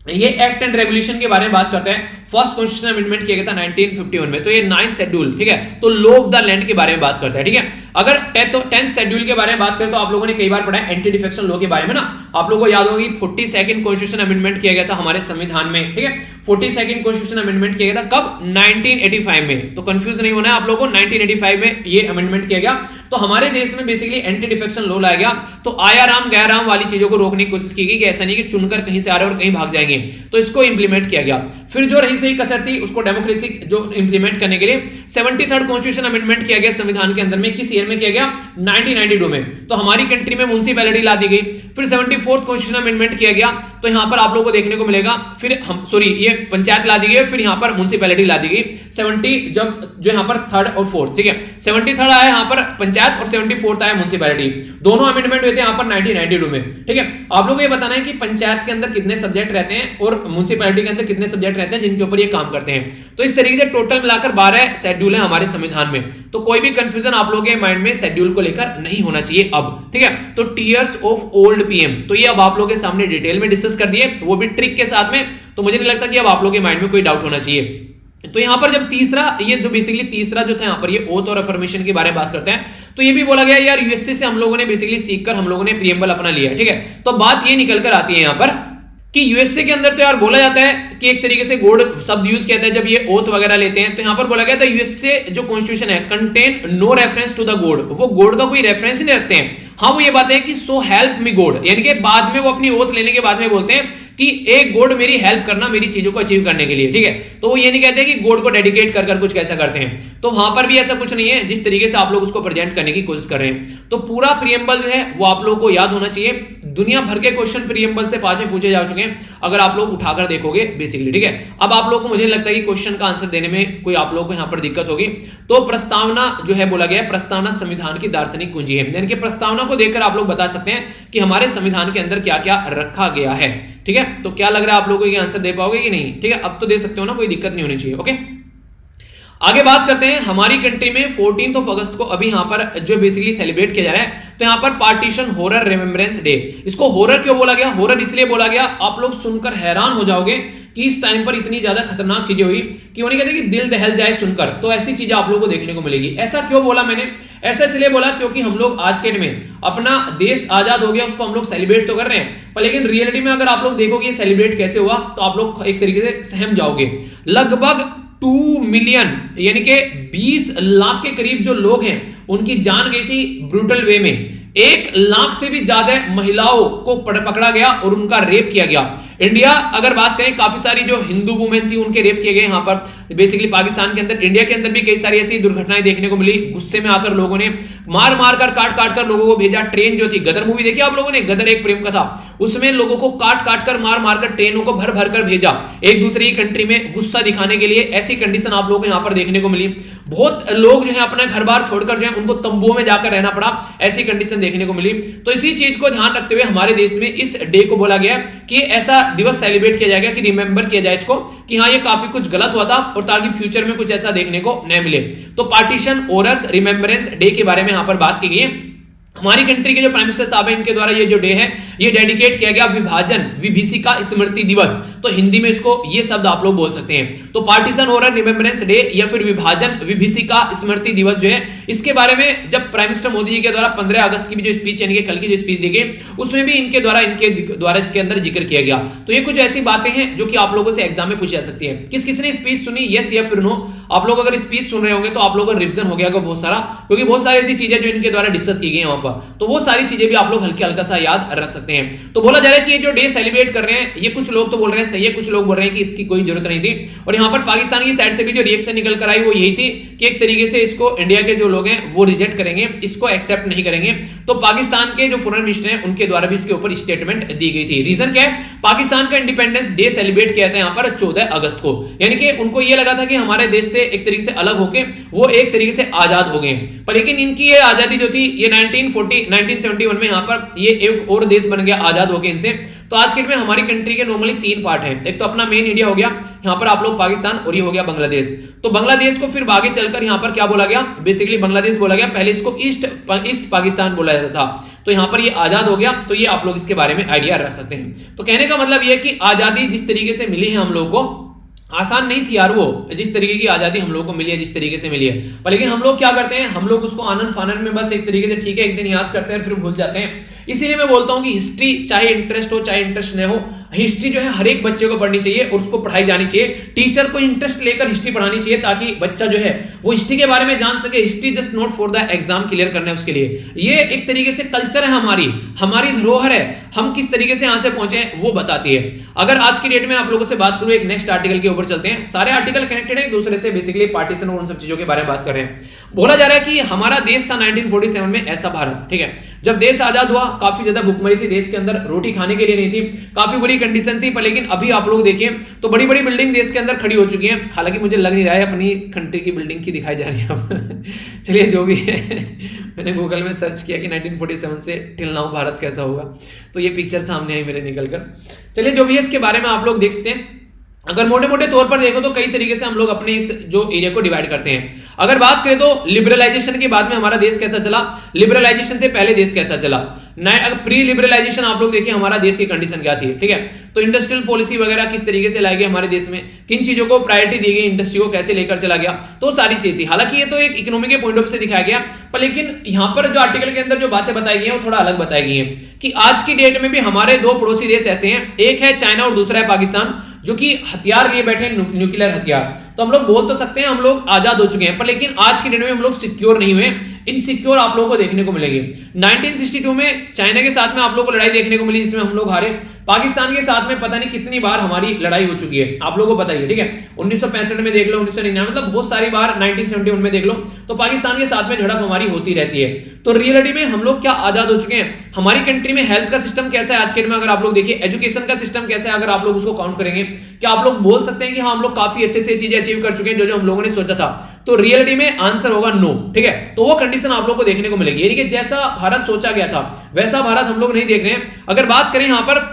ये एक्ट एंड रेगुलेशन के बारे में बात करते हैं। फर्स्ट कॉन्स्टिट्यूशन अमेंडमेंट किया गया था 1951 में, तो ये 9th शेड्यूल, ठीक है, तो लॉ ऑफ द लैंड के बारे में बात करता है, ठीक है। अगर 10th शेड्यूल के बारे में बात करें तो आप लोगों ने कई बार पढ़ा है एंटी डिफेक्शन लॉ के बारे में ना, आप लोगों को याद होगी 42nd कॉन्स्टिट्यूशन अमेंडमेंट किया गया था हमारे संविधान में, ठीक है। 42nd कॉन्स्टिट्यूशन अमेंडमेंट किया गया था कब? 1985 में, तो कंफ्यूज नहीं होना है आप लोगों को, 1985 में ये अमेंडमेंट किया गया। तो हमारे देश में बेसिकली एंटी डिफेक्शन लॉ लाया गया, तो आया राम गया राम वाली चीजों को रोकने की कोशिश की गई कि ऐसा नहीं कि चुनकर कहीं से आ रहे और कहीं भाग जाएंगे, तो इसको इंप्लीमेंट किया गया। फिर जो रही सही कसर थी उसको डेमोक्रेसी जो इंप्लीमेंट करने के लिए 73rd कॉन्स्टिट्यूशन अमेंडमेंट किया गया संविधान के अंदर में, किस ईयर में किया गया? 1992 में, तो हमारी कंट्री में म्युनिसिपैलिटी ला दी गई। फिर 74th कॉन्स्टिट्यूशन अमेंडमेंट किया गया, तो यहां पर आप लोगों को देखने को मिलेगा, फिर हम ये पंचायत ला दी गई, फिर यहां पर म्युनिसिपैलिटी ला दी गई 70 जब जो यहां पर 3rd और 4th, ठीक है, 73rd आया यहां पर पंचायत और 74th आया म्युनिसिपैलिटी, दोनों अमेंडमेंट हुए थे यहां पर 1992 में, ठीक है। आप लोगों को ये बताना है कि पंचायत के अंदर कितने सब्जेक्ट रहते हैं और म्युनिसिपैलिटी के अंदर कितने सब्जेक्ट रहते हैं जिनके ऊपर ये काम करते हैं। तो इस तरीके से टोटल मिलाकर 12 शेड्यूल है हमारे संविधान में, तो कोई भी कंफ्यूजन आप लोगों के माइंड में शेड्यूल को लेकर नहीं होना चाहिए अब, ठीक है। तो टीयर्स ऑफ ओल्ड पीएम, तो ये अब आप लोगों के सामने डिटेल में डिस्कस कर दिए, वो भी ट्रिक के साथ में, तो मुझे नहीं लगता कि अब आप लोगों के माइंड में कोई डाउट होना चाहिए। तो यहां पर जब तीसरा, ये तो बेसिकली तीसरा जो था यहां पर ये ओथ और अफर्मेशन के बारे में बात करते हैं, तो ये भी बोला गया यार यूएसए से हम लोगों ने बेसिकली सीखकर हम लोगों ने प्रीएम्बल अपना लिया है, ठीक है। तो बात ये निकल कर आती है यहां पर कि यूएसए के अंदर तो यार बोला जाता है कि एक तरीके से गॉड शब्द यूज किया है जब ये ओथ वगैरह लेते हैं, तो यहां पर बोला गया था यूएसए जो कॉन्स्टिट्यूशन है contain no reference to the God, वो गॉड का कोई रेफरेंस ही नहीं रखते हैं। हाँ वो ये बात है कि सो हेल्प मी गॉड, यानी कि बाद में वो अपनी ओथ लेने के बाद में बोलते हैं कि एक गॉड मेरी हेल्प करना मेरी चीजों को अचीव करने के लिए, ठीक है। तो वो ये नहीं कहते कि गॉड को डेडिकेट कर कुछ कैसा करते हैं, तो वहां पर भी ऐसा कुछ नहीं है जिस तरीके से आप लोग उसको प्रेजेंट करने की कोशिश कर रहे हैं। तो पूरा प्रीएम्बल जो है वो आप लोगों को याद होना चाहिए। दुनिया भर के क्वेश्चन प्रीएम्बल से 5 में पूछे जा चुके हैं, अगर आप लोग उठाकर देखोगे बेसिकली, ठीक है। अब आप लोग को मुझे लगता है कि क्वेश्चन का आंसर देने में कोई आप लोगों को यहां पर दिक्कत होगी। तो प्रस्तावना जो है बोला गया है, प्रस्तावना संविधान की दार्शनिक कुंजी है, यानी कि प्रस्तावना को देखकर आप लोग बता सकते हैं कि हमारे संविधान के अंदर क्या क्या रखा गया है, ठीक है। तो क्या लग रहा है आप लोगों को ये आंसर दे पाओगे कि नहीं? ठीक है, अब तो दे सकते हो ना, कोई दिक्कत नहीं होनी चाहिए। ओके, आगे बात करते हैं। हमारी कंट्री में 14 अगस्त को अभी यहां पर जो बेसिकली सेलिब्रेट किया जा रहा है, तो यहां पर पार्टीशन हॉरर रिमेम्बरेंस डे। इसको हॉरर क्यों बोला गया? हॉरर इसलिए बोला गया, आप लोग सुनकर हैरान हो जाओगे कि इस टाइम पर इतनी ज्यादा खतरनाक चीजें हुई कि उन्हें कहते हैं कि दिल दहल जाए सुनकर, तो ऐसी चीजें आप लोगों को देखने को मिलेगी। ऐसा क्यों बोला मैंने? ऐसा इसलिए बोला क्योंकि हम लोग आज के डेट में अपना देश आजाद हो गया, उसको हम लोग सेलिब्रेट तो कर रहे हैं, पर लेकिन रियलिटी में अगर आप लोग देखोगे सेलिब्रेट कैसे हुआ, तो आप लोग एक तरीके से सहम जाओगे। लगभग 2 मिलियन यानी कि 20 लाख के करीब जो लोग हैं उनकी जान गई थी ब्रूटल वे में। 1 लाख से भी ज्यादा महिलाओं को पकड़ा गया और उनका रेप किया गया। इंडिया अगर बात करें, काफी सारी जो हिंदू वुमेन थी उनके रेप किए गए यहां पर बेसिकली पाकिस्तान के अंदर। इंडिया के अंदर भी कई सारी ऐसी दुर्घटनाएं देखने को मिली। गुस्से में आकर लोगों ने मार मार कर काट काट कर लोगों को भेजा। ट्रेन जो थी, गदर मूवी देखी आप लोगों ने? गदर एक प्रेम कथा, उसमें लोगों को काट काट कर मार मार कर ट्रेनों को भर भर कर भेजा एक दूसरे की कंट्री में गुस्सा दिखाने के लिए। ऐसी कंडीशन आप लोगों को यहां पर देखने को मिली। बहुत लोग जो है अपना घर बार छोड़कर जो है उनको तंबुओं में जाकर रहना पड़ा, ऐसी कंडीशन देखने को मिली। तो इसी चीज को ध्यान रखते हुए हमारे देश में इस डे को बोला गया कि ऐसा दिवस सेलिब्रेट किया जाएगा, कि रिमेंबर किया जाए इसको, कि हाँ ये काफी कुछ गलत हुआ था और ताकि फ्यूचर में कुछ ऐसा देखने को न मिले। तो पार्टीशन हॉरर्स रिमेंबरेंस डे के बारे में यहां पर बात की गई है। हमारी कंट्री के जो प्राइम मिनिस्टर साहब हैं, इनके द्वारा ये जो डे है ये डेडिकेट किया गया विभाजन विभीषिका स्मृति दिवस। तो हिंदी में इसको ये शब्द आप लोग बोल सकते हैं। तो पार्टीशन हॉरर रिमेम्बरेंस डे या फिर विभाजन विभीषिका स्मृति दिवस जो है, इसके बारे में जब प्राइम मिनिस्टर मोदी जी के द्वारा 15 अगस्त की भी जो स्पीच यानी कि कल की जो स्पीच दी गई, उसमें भी इनके द्वारा इसके अंदर जिक्र किया गया। तो ये कुछ ऐसी बातें हैं जो कि आप लोगों से एग्जाम में पूछी जा सकती है। किस किसने स्पीच सुनी, यस या फिर नो? आप लोग अगर स्पीच सुन रहे होंगे तो आप लोगों का रिविजन हो गया बहुत सारा, क्योंकि बहुत सारी ऐसी चीजें जो इनके द्वारा डिस्कस की गई है वहां पर, तो वो सारी चीजें भी आप लोग हल्का सा याद रख सकते हैं। तो बोला जा रहा है कि ये जो डे सेलिब्रेट कर रहे हैं, ये कुछ लोग तो बोल रहे हैं सही है, कुछ लोग बोल रहे हैं कि इसकी कोई जरूरत नहीं थी। और यहाँ पर पाकिस्तान की साइड से भी जो रिएक्शन निकल कर आई वो यही थी कि एक तरीके से इसको इंडिया के जो लोग हैं वो रिजेक्ट करेंगे, इसको एक्सेप्ट नहीं करेंगे। तो पाकिस्तान के जो फॉरेन मिनिस्टर हैं उनके द्वारा भी इसके ऊपर स्टेटमेंट दी गई थी। रीजन क्या है, पाकिस्तान का इंडिपेंडेंस डे सेलिब्रेट किया था यहाँ पर 14 अगस्त को, यानी कि उनको ये लगा था कि हमारे देश से एक तरीके से अलग होके वो एक तरीके से आजाद हो गए। पर लेकिन इनकी ये आजादी जो थी ये 1971 में यहाँ पर ये एक और देश बन गया आजाद हो गए इनसे। तो आज के डेट में हमारी कंट्री के नॉर्मली 3 पार्ट है, एक तो अपना मेन इंडिया हो गया, यहाँ पर आप लोग पाकिस्तान, और ये हो गया बांग्लादेश। तो बांग्लादेश को फिर आगे चलकर यहाँ पर क्या बोला गया, बेसिकली बांग्लादेश बोला गया, पहले इसको ईस्ट पाकिस्तान बोला जाता था। तो यहाँ पर ये आजाद हो गया। तो ये आप लोग इसके बारे में आइडिया रख सकते हैं। तो कहने का मतलब ये कि आजादी जिस तरीके से मिली है हम लोगों को, आसान नहीं थी यार वो, जिस तरीके की आजादी हम लोगों को मिली है, जिस तरीके से मिली है। पर लेकिन हम लोग क्या करते हैं, हम लोग उसको आनंद फानन में बस एक तरीके से ठीक है एक दिन याद करते हैं फिर भूल जाते हैं। इसीलिए मैं बोलता हूं कि हिस्ट्री चाहे इंटरेस्ट हो चाहे इंटरेस्ट नहीं हो, हिस्ट्री जो है हर एक बच्चे को पढ़नी चाहिए और उसको पढ़ाई जानी चाहिए। टीचर को इंटरेस्ट लेकर हिस्ट्री पढ़ानी चाहिए ताकि बच्चा जो है वो हिस्ट्री के बारे में जान सके। History just not for the exam clear करना है उसके लिए, ये एक तरीके से कल्चर है, हमारी धरोहर है, हम किस तरीके से यहां से पहुंचे हैं वो बताती है। अगर आज की डेट में आप लोगों से बात करूं, एक नेक्स्ट आर्टिकल के ऊपर चलते हैं। सारे आर्टिकल कनेक्टेड है एक दूसरे से, बेसिकली पार्टीशन और उन सब चीजों के बारे में बात कर रहे हैं। बोला जा रहा है कि हमारा देश था 1947 में ऐसा भारत, ठीक है, जब देश आजाद हुआ काफी ज्यादा भूखमरी थी देश के अंदर, रोटी खाने के लिए नहीं थी, काफी बुरी कंडीशन थी। पर लेकिन अभी आप लोग देखिए तो बड़ी बड़ी बिल्डिंग देश के अंदर खड़ी हो चुकी हैं। हालांकि मुझे लग नहीं रहा है अपनी कंट्री की बिल्डिंग की दिखाई जा रही है चलिए जो भी है मैंने गूगल में सर्च किया कि 1947 से टिल नाउ भारत कैसा होगा, तो ये पिक्चर सामने आई मेरे निकलकर। चलिए जो भी है इसके बारे में आप लोग देख सकते हैं। अगर मोटे मोटे तौर पर देखो तो कई तरीके से हम लोग अपने इस जो एरिया को डिवाइड करते हैं। अगर बात करें तो लिबरलाइजेशन के बाद में हमारा देश कैसा चला, लिबरलाइजेशन से पहले देश कैसा चला, अगर प्री लिबरलाइजेशन आप लोग देखिए हमारा देश की कंडीशन क्या थी, ठीक है। तो इंडस्ट्रियल पॉलिसी वगैरह किस तरीके से लाई गई हमारे देश में, किन चीजों को प्रायोरिटी दी गई, इंडस्ट्री को कैसे लेकर चला गया, तो सारी चीज थी। हालांकि ये तो एक इकोनॉमी के पॉइंट ऑफ से दिखाया गया, पर लेकिन यहां पर जो आर्टिकल के अंदर जो बातें बताई गई हैं वो थोड़ा अलग बताई गई हैं कि आज की डेट में भी हमारे 2 पड़ोसी देश ऐसे हैं, एक है चाइना और दूसरा है पाकिस्तान, जो कि हथियार लिए बैठे हैं, न्यूक्लियर हथियार। तो हम लोग बोल तो सकते हैं हम लोग आजाद हो चुके हैं, पर लेकिन आज की डेट में हम लोग सिक्योर नहीं हुए, इनसिक्योर आप लोगों को देखने को मिलेगी। 1962 में चाइना के साथ में आप लोगों को लड़ाई देखने को मिली जिसमें हम लोग हारे। पाकिस्तान के साथ में पता नहीं कितनी बार हमारी लड़ाई हो चुकी है, आप लोगों को बताइए, ठीक है। 1965 में देख लो, 1999 मतलब बहुत सारी बार, 1971 में देख लो, तो पाकिस्तान के साथ में झड़प हमारी होती रहती है। तो रियलिटी में हम लोग क्या आजाद हो चुके हैं। हमारी कंट्री में हेल्थ का सिस्टम कैसा है आज के डेट में, अगर आप लोग देखिए एजुकेशन का सिस्टम कैसा है, अगर आप लोग उसको काउंट करेंगे, क्या आप लोग बोल सकते हैं कि हाँ हम लोग काफी अच्छे से चीजें अचीव कर चुके हैं जो हम लोगों ने सोचा था। तो रियलिटी में आंसर होगा नो, ठीक है। तो वो कंडीशन आप लोग को देखने को मिलेगी, यानी कि जैसा भारत सोचा गया था वैसा भारत हम लोग नहीं देख रहे हैं। अगर बात करें यहाँ पर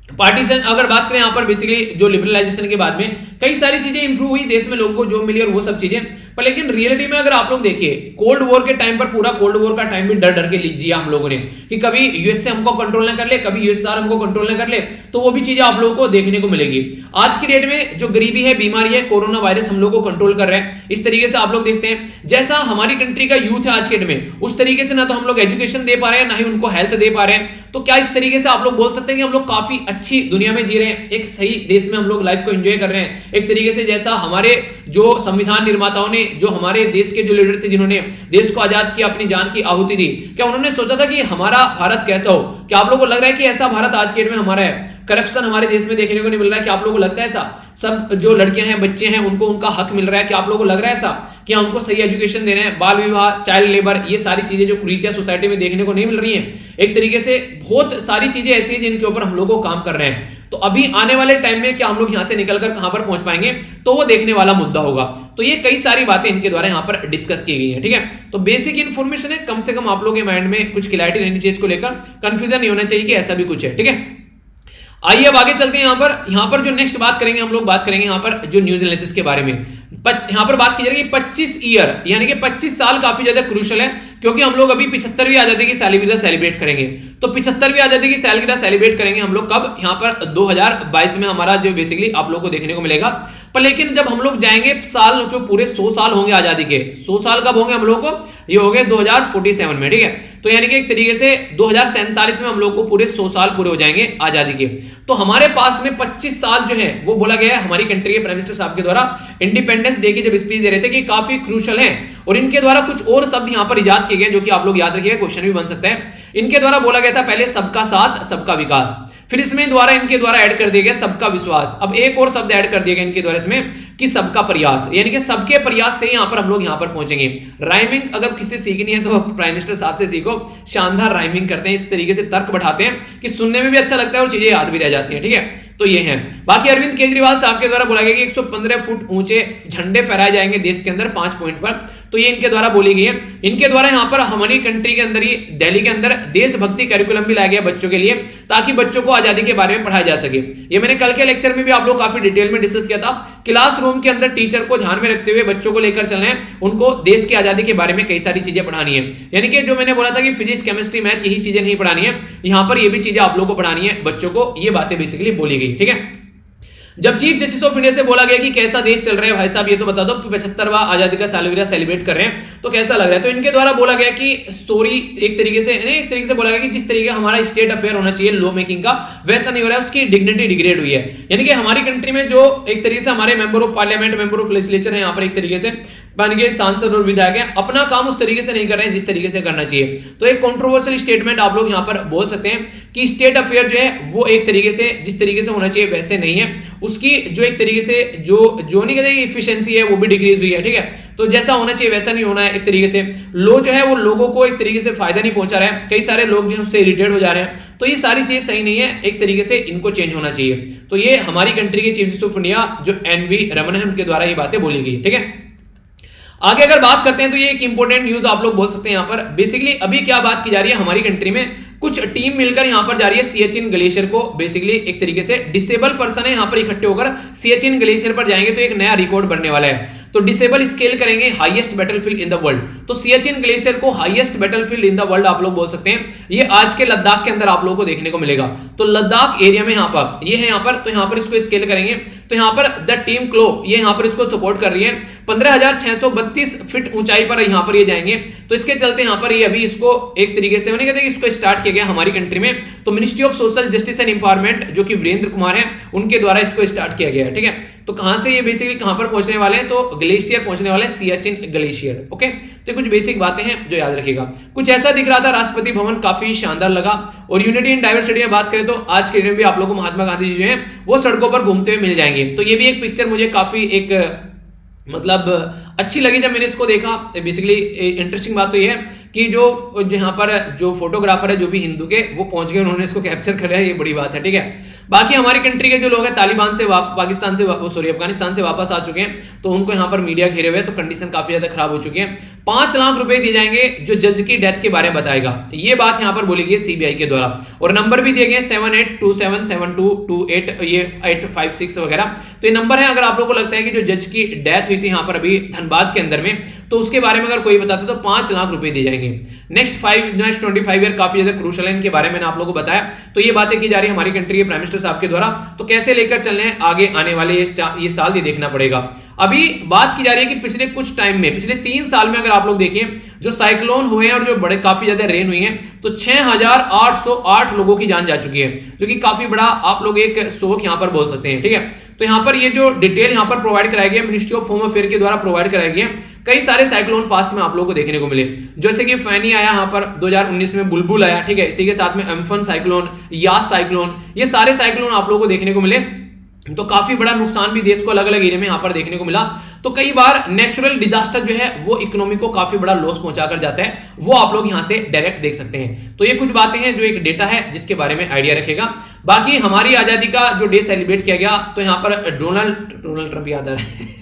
पार्टीशन, अगर बात करें यहाँ पर बेसिकली जो लिबरलाइजेशन के बाद में कई सारी चीजें इंप्रूव हुई, देश में लोगों को जॉब मिली और वो सब चीजें। पर लेकिन रियलिटी में अगर आप लोग देखिए कोल्ड वॉर के टाइम पर, पूरा कोल्ड वॉर का टाइम भी डर डर के लिख दिया हम लोगों ने कि कभी यूएसए हमको कंट्रोल ना कर ले, कभी यूएसआर हमको कंट्रोल ना कर ले, तो वो भी चीजें आप लोगों को देखने को मिलेगी। आज की डेट में जो गरीबी है, बीमारी है, कोरोना वायरस हम लोग को कंट्रोल कर रहे हैं। इस तरीके से आप लोग देखते हैं जैसा हमारी कंट्री का यूथ है आज के डेट में, उस तरीके से ना तो हम लोग एजुकेशन दे पा रहे हैं ना ही उनको हेल्थ दे पा रहे हैं। तो क्या इस तरीके से आप लोग बोल सकते हैं कि हम लोग काफी अच्छी दुनिया में जी रहे हैं, एक सही देश में हम लोग लाइफ को एंजॉय कर रहे हैं एक तरीके से, जैसा हमारे जो संविधान निर्माताओं ने, जो हमारे देश के जो लीडर थे जिन्होंने देश को आजाद किया, अपनी जान की आहुति दी, क्या उन्होंने सोचा था कि हमारा भारत कैसा हो? क्या आप लोगों को लग रहा है कि ऐसा भारत आज के डेट में हमारा है? करप्शन हमारे देश में देखने को नहीं मिल रहा है, क्या आप लोगों को लगता है ऐसा? सब जो लड़कियां हैं, बच्चे हैं, उनको उनका हक मिल रहा है, क्या आप लोगों को लग रहा है ऐसा कि उनको सही एजुकेशन दे रहे हैं? बाल विवाह, चाइल्ड लेबर, ये सारी चीजें जो कुरीतियां सोसाइटी में देखने को नहीं मिल रही हैं, एक तरीके से बहुत सारी चीजें ऐसी हैं जिनके ऊपर हम लोग को काम कर रहे हैं। तो अभी आने वाले टाइम में क्या हम लोग यहां से निकलकर कहां पर पहुंच पाएंगे, तो वो देखने वाला मुद्दा होगा। तो ये कई सारी बातें इनके द्वारा यहां पर डिस्कस की गई हैं, ठीक है। तो बेसिक इन्फॉर्मेशन है, कम से कम आप लोगों के माइंड में कुछ क्लैरिटी रहनी चाहिए इसको लेकर, कंफ्यूजन नहीं होना चाहिए कि ऐसा भी कुछ है, ठीक है। आइए अब आगे चलते हैं। यहां पर जो नेक्स्ट बात करेंगे हम लोग, बात करेंगे यहां पर जो न्यूज एनालिसिस के बारे में। यहां पर बात की जाएगी 25 ईयर, यानी कि 25 साल काफी ज्यादा क्रूशियल है, क्योंकि हम लोग अभी 75वीं आजादी की सालगिरह सेलिब्रेट करेंगे। तो 75वीं आजादी की सालगिरह सेलिब्रेट करेंगे हम लोग कब? यहां पर 2022 में हमारा जो बेसिकली आप लोग को देखने को मिलेगा। पर लेकिन जब हम लोग जाएंगे साल, जो पूरे 100 साल होंगे आजादी के, 100 साल कब होंगे हम लोग को? ये हो गए 2047 में, ठीक है। तो यानी कि एक तरीके से 2047 में हम लोग को पूरे 100 साल पूरे हो जाएंगे आजादी के। तो हमारे पास में 25 साल जो है वो बोला गया है हमारी कंट्री के प्राइम मिनिस्टर साहब के द्वारा इंडिपेंडेंस डे की जब स्पीच दे रहे थे कि काफी क्रूशियल है, और इनके द्वारा कुछ और शब्द यहां पर इजाद किए गए जो कि आप लोग याद रखिएगा, क्वेश्चन भी बन सकता है। इनके द्वारा बोला गया था पहले सबका साथ सबका विकास, फिर इसमें द्वारा इनके द्वारा ऐड कर दिया गया सबका विश्वास। अब एक और शब्द ऐड कर दिया गया इनके द्वारा इसमें कि सबका प्रयास, यानी कि सबके प्रयास से यहां पर हम लोग यहां पर पहुंचेंगे। राइमिंग अगर किसी सीखनी है तो प्राइम मिनिस्टर साहब से सीखो, शानदार राइमिंग करते हैं, इस तरीके से तर्क बैठाते हैं कि सुनने में भी अच्छा लगता है और चीजें याद भी रह जाती हैं। ठीक है, तो ये है। बाकी अरविंद केजरीवाल साहब के द्वारा बोला गया कि 115 फुट ऊंचे झंडे फहराए जाएंगे देश के अंदर 5 पॉइंट पर, तो ये इनके द्वारा बोली गई है। इनके द्वारा यहां पर हमारी कंट्री के अंदर ही दिल्ली के अंदर देशभक्ति करिकुलम भी लाया गया बच्चों के लिए, ताकि बच्चों को आजादी के बारे में पढ़ाया जा सके। ये मैंने कल के लेक्चर में भी आप लोग काफी डिटेल में डिस्कस किया था। क्लासरूम के अंदर टीचर को ध्यान में रखते हुए बच्चों को लेकर चलना है, उनको देश की आजादी के बारे में कई सारी चीजें पढ़ानी है। यानी कि जो मैंने बोला था कि फिजिक्स केमिस्ट्री मैथ यही चीजें नहीं पढ़ानी है, यहां पर ये भी चीजें आप लोग को पढ़ानी है बच्चों को, ये बातें बेसिकली बोली गई। ठीक है, जब चीफ जस्टिस ऑफ इंडिया से बोला गया कि कैसा देश चल रहा है भाई साहब, ये तो बता दो, 75वां आजादी का सालगिरह सेलिब्रेट कर रहे हैं तो कैसा लग रहा है, तो इनके द्वारा बोला गया कि सॉरी, एक तरीके से बोला गया कि जिस तरीके हमारा स्टेट अफेयर होना चाहिए लॉ मेकिंग का, वैसा नहीं हो रहा है, उसकी डिग्निटी डिग्रेड हुई है। यानी कि हमारी कंट्री में जो एक तरीके से हमारे member of parliament, member of legislature है, यहाँ पर एक तरीके से बन गए सांसद और विधायक हैं, अपना काम उस तरीके से नहीं कर रहे हैं जिस तरीके से करना चाहिए। तो एक कंट्रोवर्शियल स्टेटमेंट आप लोग यहाँ पर बोल सकते हैं कि स्टेट अफेयर जो है वो एक तरीके से जिस तरीके से होना चाहिए वैसे नहीं है, उसकी जो एक तरीके से जो नहीं कहते इफिशिएंसी है वो भी डिक्रीज हुई है। ठीक है, तो जैसा होना चाहिए वैसा नहीं होना है। एक तरीके से लॉ जो है वो लोगों को एक तरीके से फायदा नहीं पहुंचा रहा है, कई सारे लोग जो है उससे इरिटेट हो जा रहे हैं, तो ये सारी चीजें सही नहीं है, एक तरीके से इनको चेंज होना चाहिए। तो ये हमारी कंट्री के चीफ जस्टिस ऑफ इंडिया जो एनवी रमन है उनके द्वारा ये बातें बोली गई। ठीक है, आगे अगर बात करते हैं तो ये एक इंपॉर्टेंट न्यूज आप लोग बोल सकते हैं। यहाँ पर बेसिकली अभी क्या बात की जा रही है, हमारी कंट्री में कुछ टीम मिलकर यहां पर जा रही है सियाचिन ग्लेशियर को, बेसिकली एक तरीके से डिसेबल पर्सन है यहां पर इकट्ठे होकर सियाचिन ग्लेशियर पर जाएंगे, तो एक नया रिकॉर्ड बनने वाला है। तो डिसेबल स्केल करेंगे highest battlefield in the world, तो सियाचिन ग्लेशियर को highest battlefield in the world आप लोग बोल सकते हैं। ये आज के लद्दाख के अंदर आप लोगों को देखने को मिलेगा। तो लद्दाख एरिया में यहां पर ये है, यहां पर तो यहां पर इसको स्केल करेंगे, तो यहां पर द टीम क्लो ये यहां पर इसको सपोर्ट कर रही है। 15,632 फीट ऊंचाई पर यहां पर ये जाएंगे, तो इसके चलते यहां पर ये अभी इसको एक तरीके से उन्हें कहते हैं इसको स्टार्ट किया गया हमारी कंट्री में। तो ministry of social justice and empowerment जो कि वीरेंद्र कुमार है उनके द्वारा इसको स्टार्ट किया गया है। ठीक है, तो कहां से ये बेसिकली कहां पर पहुंचने वाले हैं, तो ग्लेशियर पहुंचने वाले हैं, सियाचिन ग्लेशियर। ओके, तो कुछ बेसिक बातें हैं जो याद रखिएगा। कुछ ऐसा दिख रहा था राष्ट्रपति भवन, काफी शानदार लगा। और यूनिटी इन डाइवर्सिटी में बात करें तो आज के दिन भी आप लोगों को महात्मा गांधी जी जो हैं वो सड़कों पर घूमते हुए मिल जाएंगे। तो ये भी एक पिक्चर मुझे काफी एक मतलब अच्छी लगी जब मैंने इसको देखा। बेसिकली इंटरेस्टिंग बात तो ये है कि जो यहाँ पर जो फोटोग्राफर है जो भी हिंदू के वो पहुंच गए, उन्होंने इसको कैप्चर कर रहा है, ये बड़ी बात है। ठीक है, बाकी हमारी कंट्री के जो लोग हैं तालिबान से पाकिस्तान से अफगानिस्तान से वापस आ चुके हैं, तो उनको यहाँ पर मीडिया घेरे हुए, तो कंडीशन काफी ज्यादा खराब हो चुकी है। 5 लाख रुपए दिए जाएंगे जो जज की डेथ के बारे में बताएगा, ये बात यहाँ पर बोली गई सीबीआई के द्वारा। और नंबर भी दिए गए 78277228 ये 856 वगैरह, तो ये नंबर है। अगर आप लोगों को लगता है कि जो जज की डेथ हुई थी यहाँ पर अभी धनबाद के अंदर में, तो उसके बारे में अगर कोई बताता तो 5 लाख रुपए दिए जाएंगे। नेक्स्ट 25 ईयर काफी ज्यादा क्रूशल है, इनके बारे में मैंने आप लोगों को बताया। तो ये बातें की जा रही है हमारी कंट्री के प्राइम मिनिस्टर साहब के द्वारा, तो कैसे लेकर चलने हैं आगे आने वाले ये साल, ये देखना पड़ेगा। अभी बात की जा रही है कि पिछले कुछ टाइम में, पिछले 3 साल में अगर आप लोग देखिए जो साइक्लोन हुए हैं और जो बड़े काफी ज्यादा रेन हुई है, तो 6,808 लोगों की जान जा चुकी है, जो कि काफी बड़ा आप लोग एक शोक यहां पर बोल सकते हैं। ठीक है, तो यहां पर ये जो डिटेल यहां पर प्रोवाइड कराई गई है मिनिस्ट्री ऑफ होम अफेयर के द्वारा प्रोवाइड कराई गई है। कई सारे साइक्लोन पास्ट में आप लोगों को देखने को मिले, जैसे कि फैनी आया यहां पर 2019 में, बुलबुल आया, ठीक है, इसी के साथ में एम्फन साइक्लोन, यास साइक्लोन, ये सारे साइक्लोन आप लोगों को देखने को मिले। तो काफी बड़ा नुकसान भी देश को अलग अलग एरिया में यहां पर देखने को मिला। तो कई बार नेचुरल डिजास्टर जो है वो इकोनॉमी को काफी बड़ा लॉस पहुंचा कर जाता है, वो आप लोग यहां से डायरेक्ट देख सकते हैं। तो ये कुछ बातें हैं जो एक डेटा है जिसके बारे में आइडिया रखेगा। बाकी हमारी आजादी का जो डे सेलिब्रेट किया गया, तो यहां पर डोनाल्ड ट्रंप याद आ रहा है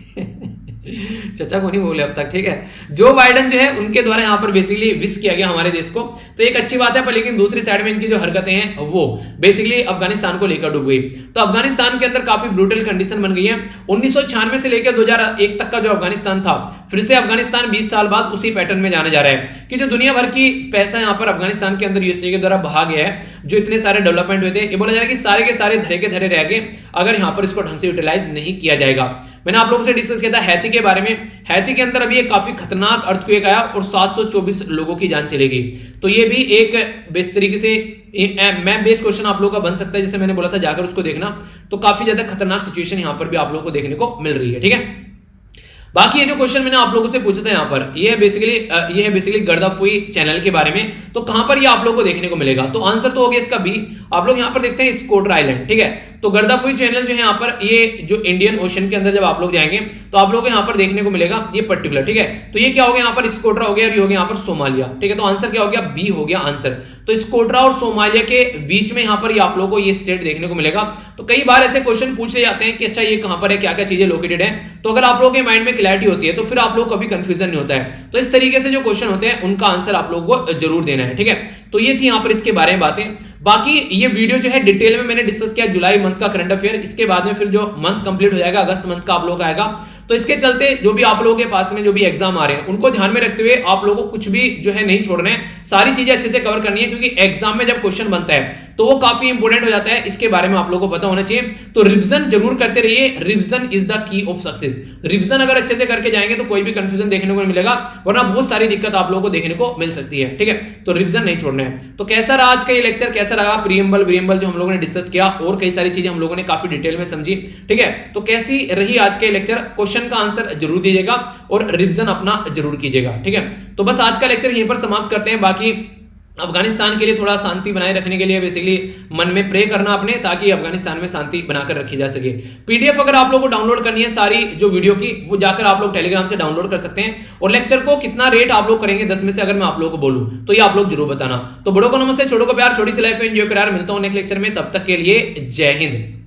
चचा को नहीं बोले अब तक, ठीक है, जो बाइडेन जो है उनके द्वारा यहां पर बेसिकली विश किया गया हमारे देश को, तो एक अच्छी बात है। पर लेकिन दूसरी साइड में इनकी जो हरकतें हैं वो बेसिकली अफगानिस्तान को लेकर डूब गई। तो अफगानिस्तान के अंदर काफी ब्रूटल कंडीशन बन गई है। 1996 से लेकर 2001 तक का जो अफगानिस्तान था, फिर से अफगानिस्तान 20 साल बाद उसी पैटर्न में जाने जा रहा है कि जो दुनिया भर की पैसा यहां पर अफगानिस्तान के अंदर यूएसए के द्वारा बहा गया है, जो इतने सारे डेवलपमेंट हुए थे, ये बोला जा रहा है कि सारे के सारे धरे के धरे रह गए अगर यहां पर इसको ढंग से यूटिलाइज नहीं किया जाएगा। मैंने आप लोगों से डिस्कस किया था हैती के बारे में। हैती के अंदर अभी एक काफी खतरनाक अर्थक्वेक आया और 724 लोगों की जान चली गई। तो ये भी एक बेस तरीके से मैं बेस क्वेश्चन आप लोगों का बन सकता है, जैसे मैंने बोला था जाकर उसको देखना। तो काफी ज्यादा खतरनाक सिचुएशन यहां पर भी आप लोगों को देखने को मिल रही है। ठीक है, बाकी ये जो क्वेश्चन मैंने आप लोगों से पूछा था यहाँ पर, ये है बेसिकली गर्दाफुई चैनल के बारे में। तो कहां पर ये आप लोगों को देखने को मिलेगा? तो आंसर तो हो गया इसका बी। आप लोग यहाँ पर देखते हैं स्कोटर आइलैंड, ठीक है। तो गर्दाफुई चैनल जो है यहाँ पर, ये जो इंडियन ओशन के अंदर जब आप लोग जाएंगे तो आप लोग को यहाँ पर देखने को मिलेगा ये पर्टिकुलर, ठीक है। तो ये क्या हो गया यहाँ पर? स्कोट्रा हो गया और ये हो गया यहाँ पर सोमालिया, ठीक है। तो आंसर क्या हो गया? बी हो गया आंसर। तो स्कोट्रा और सोमालिया के बीच में यहाँ पर ये आप लोगों को ये स्टेट देखने को मिलेगा। तो कई बार ऐसे क्वेश्चन पूछे जाते हैं कि अच्छा ये कहां पर है, क्या क्या चीजें लोकेटेड है। तो अगर आप लोगों के माइंड में क्लैरिटी होती है तो फिर आप लोग कभी कंफ्यूजन नहीं होता है। तो इस तरीके से जो क्वेश्चन होते हैं उनका आंसर आप लोगों को जरूर देना है, ठीक है। तो ये थी यहाँ पर इसके बारे में बातें। बाकी ये वीडियो जो है डिटेल में मैंने डिस्कस किया जुलाई मंथ का करंट अफेयर। इसके बाद में फिर जो मंथ कंप्लीट हो जाएगा अगस्त मंथ का आप लोग आएगा। तो इसके चलते जो भी आप लोगों के पास में जो भी एग्जाम आ रहे हैं उनको ध्यान में रखते हुए आप लोगों को कुछ भी जो है नहीं छोड़ना है, सारी चीजें अच्छे से कवर करनी है, क्योंकि एग्जाम में जब क्वेश्चन बनता है तो वो काफी इंपोर्टेंट हो जाता है। इसके बारे में आप लोगों को पता होना चाहिए। तो रिवीजन जरूर करते रहिए, revision is the key of success. Revision अगर अच्छे से करके जाएंगे तो कोई भी कंफ्यूजन देखने को मिलेगा, वरना बहुत सारी दिक्कत आप लोगों को देखने को मिल सकती है, ठीक है। तो रिवीजन नहीं छोड़ना है। तो कैसा रहा आज का ये लेक्चर, कैसा रहा? प्रीएम्बल जो हम लोगों ने डिस्कस किया और कई सारी चीजें हम लोगों ने काफी डिटेल में समझी, ठीक है। तो कैसी रही आज के लेक्चर? क्वेश्चन का आंसर जरूर दीजिएगा और रिवीजन अपना जरूर कीजिएगा, ठीक है। तो बस आज का लेक्चर यहीं पर समाप्त करते हैं। बाकी अफगानिस्तान के लिए थोड़ा शांति बनाए रखने के लिए बेसिकली मन में प्रे करना अपने, ताकि अफगानिस्तान में शांति बनाकर रखी जा सके। पीडीएफ अगर आप लोगों को डाउनलोड करनी है सारी जो वीडियो की, वो जाकर आप लोग टेलीग्राम से डाउनलोड कर सकते हैं। और लेक्चर को कितना रेट आप लोग करेंगे 10 में से, अगर मैं आप लोगों को बोलूं तो ये आप लोग जरूर बताना। तो बड़ों को नमस्ते, छोटों को प्यार, छोटी सी लाइफ एंजॉय करार। मिलता हूं नेक्स्ट लेक्चर में, तब तक के लिए जय हिंद।